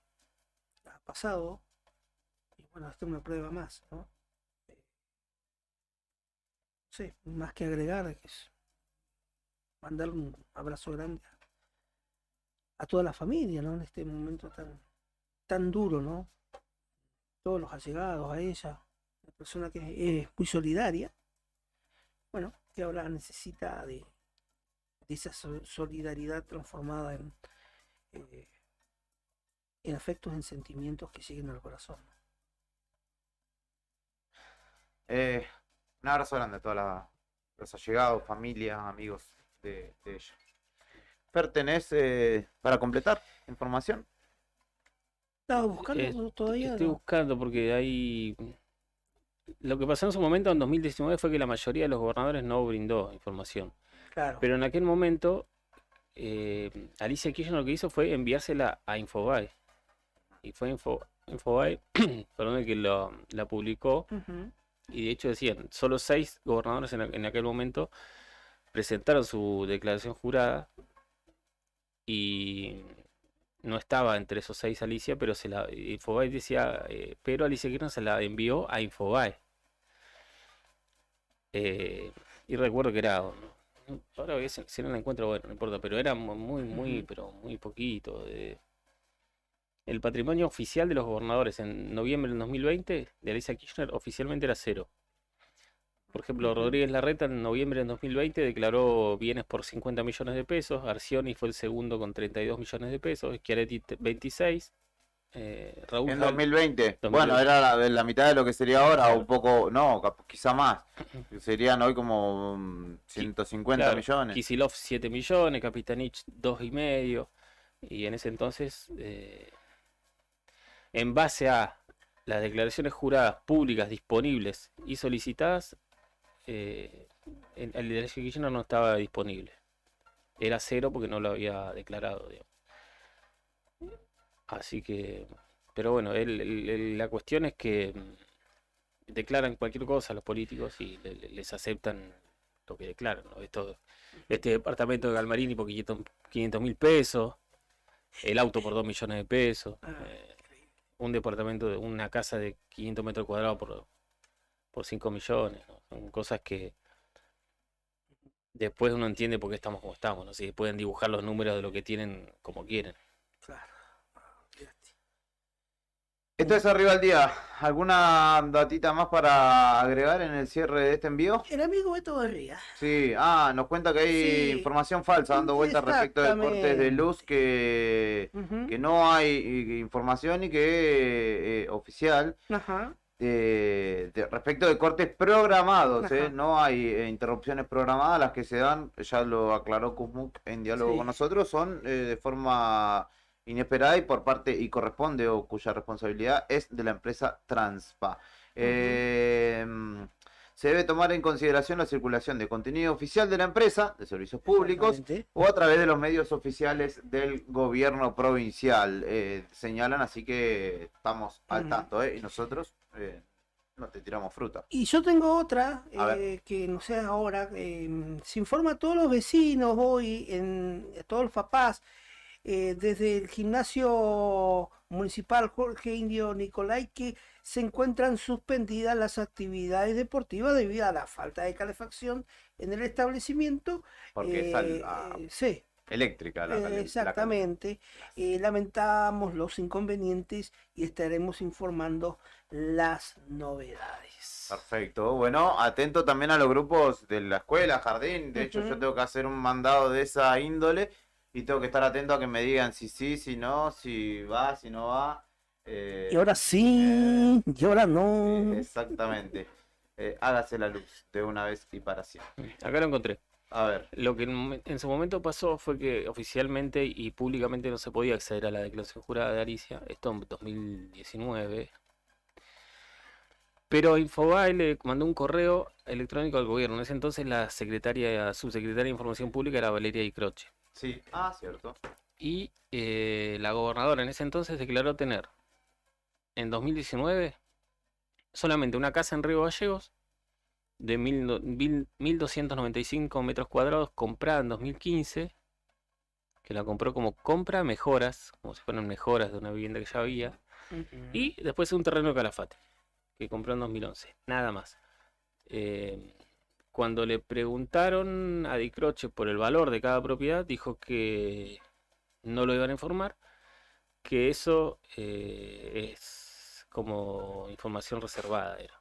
La ha pasado, y bueno, esta es una prueba más, ¿no? Sí, más que agregar, es mandarle un abrazo grande a toda la familia, ¿no? En este momento tan duro, ¿no? Todos los allegados a ella, una persona que es muy solidaria, bueno, que ahora necesita de esa solidaridad transformada en afectos, en sentimientos que lleguen al corazón. Un abrazo grande a todos los allegados, familia, amigos de ella. Fer, ¿tenés para completar información? Estaba buscando todavía. Estoy ¿no? buscando porque hay... Lo que pasó en su momento, en 2019, fue que la mayoría de los gobernadores no brindó información. Claro. Pero en aquel momento, Alicia Kirchner lo que hizo fue enviársela a Infobae. Y fue Infobae, perdón, el que la publicó. Ujú. Y de hecho decían, solo 6 gobernadores en aquel momento presentaron su declaración jurada. Y no estaba entre esos 6 Alicia, pero Infobae decía, pero Alicia Kirchner se la envió a Infobae. Y recuerdo que era, ahora si no la encuentro, bueno, no importa, pero era muy, pero muy poquito. El patrimonio oficial de los gobernadores en noviembre del 2020 de Alicia Kirchner oficialmente era 0. Por ejemplo, Rodríguez Larreta en noviembre del 2020 declaró bienes por 50 millones de pesos, Arcioni fue el segundo con 32 millones de pesos, Schiaretti 26, Raúl En Hall, 2020. Bueno, era la mitad de lo que sería ahora, o un poco, no, quizá más. Serían hoy como 150 claro, millones. Kicillof 7 millones, Capitanich 2,5, y en ese entonces, en base a las declaraciones juradas públicas disponibles y solicitadas, el de Alicia Kirchner no estaba disponible. Era 0 porque no lo había declarado, digamos. Así que, pero bueno, la cuestión es que declaran cualquier cosa a los políticos y les aceptan lo que declaran, ¿no? Este departamento de Galmarini por 500.000 pesos, el auto por 2 millones de pesos, un departamento de una casa de 500 metros cuadrados por 5 millones, ¿no? Son cosas que después uno entiende por qué estamos como estamos, ¿no? Si pueden dibujar los números de lo que tienen como quieren. Claro. Esto es Arriba al Día. ¿Alguna datita más para agregar en el cierre de este envío? El amigo Beto Barría. Sí, nos cuenta que hay Sí. información falsa dando vueltas respecto de cortes de luz, que no hay información y que oficial. Ajá. Respecto de cortes programados, Ajá. no hay interrupciones programadas, las que se dan, ya lo aclaró Kuzmuk en diálogo Sí. con nosotros, son de forma inesperada y por parte y corresponde o cuya responsabilidad es de la empresa Transpa. Se debe tomar en consideración la circulación de contenido oficial de la empresa, de servicios públicos, o a través de los medios oficiales del gobierno provincial, señalan, así que estamos al tanto, y nosotros no te tiramos fruta. Y yo tengo otra, A ver. que no sé ahora, se informa a todos los vecinos hoy, a todos los papás, desde el gimnasio municipal Jorge Indio Nicolai, que se encuentran suspendidas las actividades deportivas debido a la falta de calefacción en el establecimiento. Porque es sí. eléctrica la Exactamente. Lamentamos los inconvenientes y estaremos informando las novedades. Perfecto. Bueno, atento también a los grupos de la escuela, jardín. De hecho, yo tengo que hacer un mandado de esa índole y tengo que estar atento a que me digan si sí, si no, si va, si no va. Y ahora sí, y ahora no. Exactamente. Hágase la luz de una vez y para siempre. Acá lo encontré. A ver. Lo que en su momento pasó fue que oficialmente y públicamente no se podía acceder a la declaración jurada de Alicia, esto en 2019. Pero Infobae le mandó un correo electrónico al gobierno. En ese entonces la subsecretaria de Información Pública era Valeria Di Croce. Sí, cierto. Y la gobernadora en ese entonces declaró tener en 2019 solamente una casa en Río Gallegos de 1.295 metros cuadrados comprada en 2015, que la compró como compra mejoras, como si fueran mejoras de una vivienda que ya había, y después un terreno de Calafate, que compró en 2011, nada más. Cuando le preguntaron a Di Croce por el valor de cada propiedad, dijo que no lo iban a informar, que eso es como información reservada era.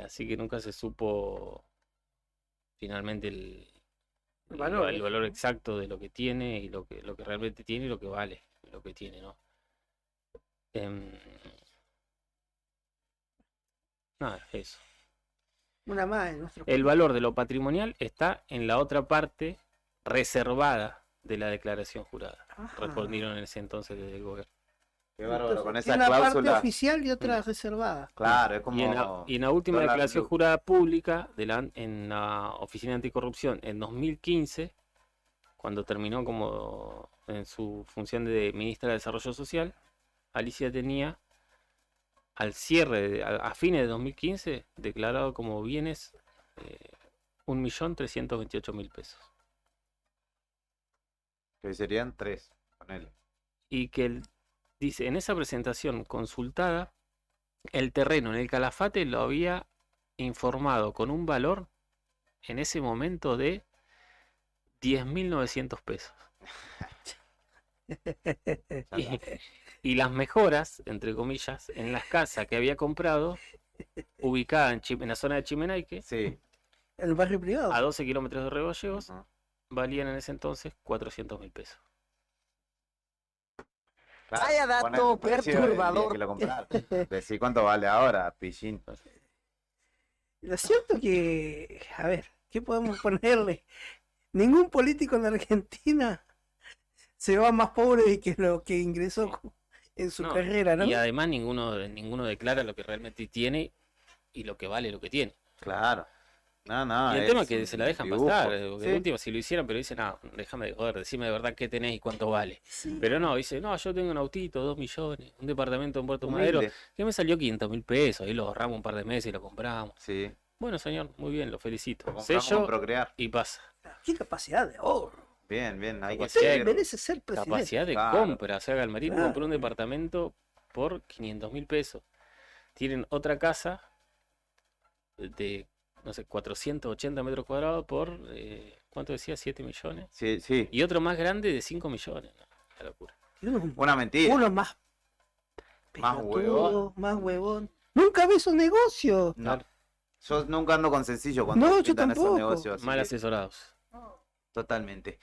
Así que nunca se supo finalmente el valor exacto de lo que tiene y lo que realmente tiene y lo que vale lo que tiene, ¿no? Nada, eso. Una más en nuestro El valor de lo patrimonial está en la otra parte reservada de la declaración jurada. Respondieron en ese entonces desde el gobierno. Qué bárbaro, con esa Tiene una parte cláusula. oficial y otra reservada. Claro, es como. Y en la última dólar declaración blue. jurada pública en la Oficina Anticorrupción en 2015, cuando terminó como en su función de ministra de Desarrollo Social, Alicia tenía al cierre, a fines de 2015, declarado como bienes 1.328.000 pesos. Que serían 3, ponele. Y que dice, en esa presentación consultada, el terreno en el Calafate lo había informado con un valor en ese momento de 10.900 pesos. Y las mejoras, entre comillas, en las casas que había comprado, ubicada en la zona de Chimenaique, En el barrio privado. a 12 kilómetros de Río Gallegos, valían en ese entonces 400.000 pesos. Claro, Vaya dato poner el precio del día perturbador. que lo compraste. Decí cuánto vale ahora, pichín. Lo cierto que, a ver, ¿qué podemos ponerle? Ningún político en la Argentina se va más pobre que lo que ingresó en su No, carrera, ¿no? Y además ninguno declara lo que realmente tiene y lo que vale lo que tiene. Claro. No, y el es tema es que un se la dejan dibujo. pasar. Porque Sí. de última, si lo hicieran, pero dicen, no, déjame de joder, decime de verdad qué tenés y cuánto vale. Pero no, dice, no, yo tengo un autito, 2 millones, un departamento en Puerto Humilde. Madero, que me salió 500.000 pesos, ahí lo ahorramos un par de meses y lo compramos. Sí. Bueno, señor, muy bien, lo felicito. compramos Sello con Procrear. y pasa. Qué capacidad de ahorro. Bien, hay que Capacidad de- seguir. Merece ser presidente. Capacidad de Claro. compra. O sea, Galmarín Claro. compró un departamento por 500.000 pesos. Tienen otra casa de, no sé, 480 metros cuadrados por, ¿cuánto decía? 7 millones. Sí. Y otro más grande de 5 millones. No, la locura. Una mentira. Uno más Más pelotudo, huevón. más huevón. Nunca ves un negocio. No. Yo nunca ando con sencillo cuando No, yo pintan esos tampoco. negocios. así Mal que- asesorados. Totalmente.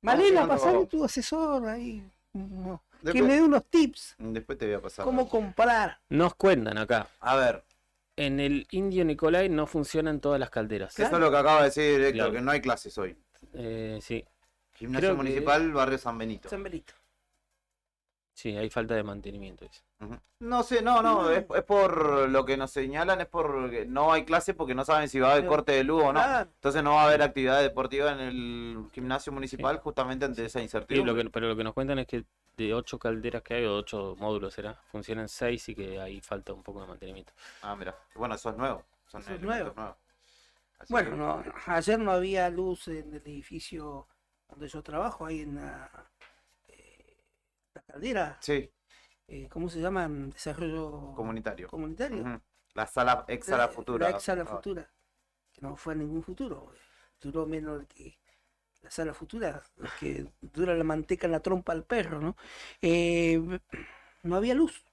Malena, Vamos pasale llegando- tu asesor ahí. No, que Después- me dé unos tips. Después te voy a pasar. Cómo comprar. Nos cuentan acá. A ver. En el Indio Nicolai no funcionan todas las calderas. Eso es lo que acaba de decir Héctor, Claro. que no hay clases hoy. Sí. Gimnasio Creo que- Municipal, Barrio San Benito. San Benito. Sí, hay falta de mantenimiento. Dice. No sé, no, es por lo que nos señalan, es porque no hay clase porque no saben si va a haber corte de luz o no. Claro. Entonces no va a haber actividad deportiva en el gimnasio municipal justamente ante esa Sí, incertidumbre. pero lo que nos cuentan es que de 8 calderas que hay, o 8 módulos será, funcionan 6 y que ahí falta un poco de mantenimiento. Ah, mira, bueno, eso es nuevo. Son Eso es elementos nuevo. nuevos. Así Bueno, que- no, ayer no había luz en el edificio donde yo trabajo, ahí en la caldera. Sí, ¿Cómo se llama? Desarrollo comunitario. comunitario. Ujú. La sala, ex sala futura. La ex sala Ah, futura. Que no fue a ningún futuro. Duró menos que la sala futura, que dura la manteca en la trompa al perro, ¿no? No había luz.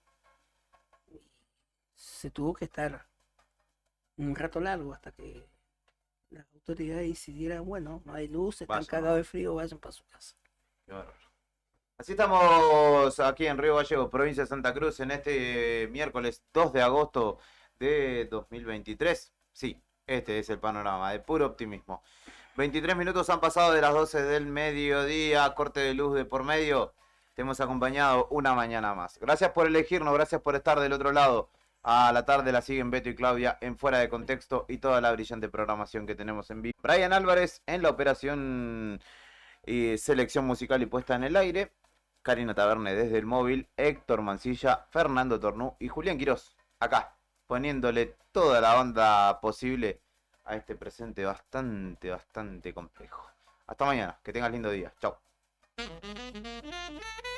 Se tuvo que estar un rato largo hasta que las autoridades decidieran, bueno, no hay luz, están Vayan, cagados de frío, vayan para su casa. qué bárbaro. Así estamos aquí en Río Gallegos, provincia de Santa Cruz, en este miércoles 2 de agosto de 2023. Sí, este es el panorama de puro optimismo. 23 minutos han pasado de las 12 del mediodía, corte de luz de por medio. Te hemos acompañado una mañana más. Gracias por elegirnos, gracias por estar del otro lado. A la tarde la siguen Beto y Claudia en Fuera de Contexto y toda la brillante programación que tenemos en vivo. Brian Álvarez en la operación y selección musical y puesta en el aire. Karina Taberne desde el móvil, Héctor Mancilla, Fernando Tornú y Julián Quirós, acá, poniéndole toda la onda posible a este presente bastante complejo. Hasta mañana, que tengas lindo día. Chau.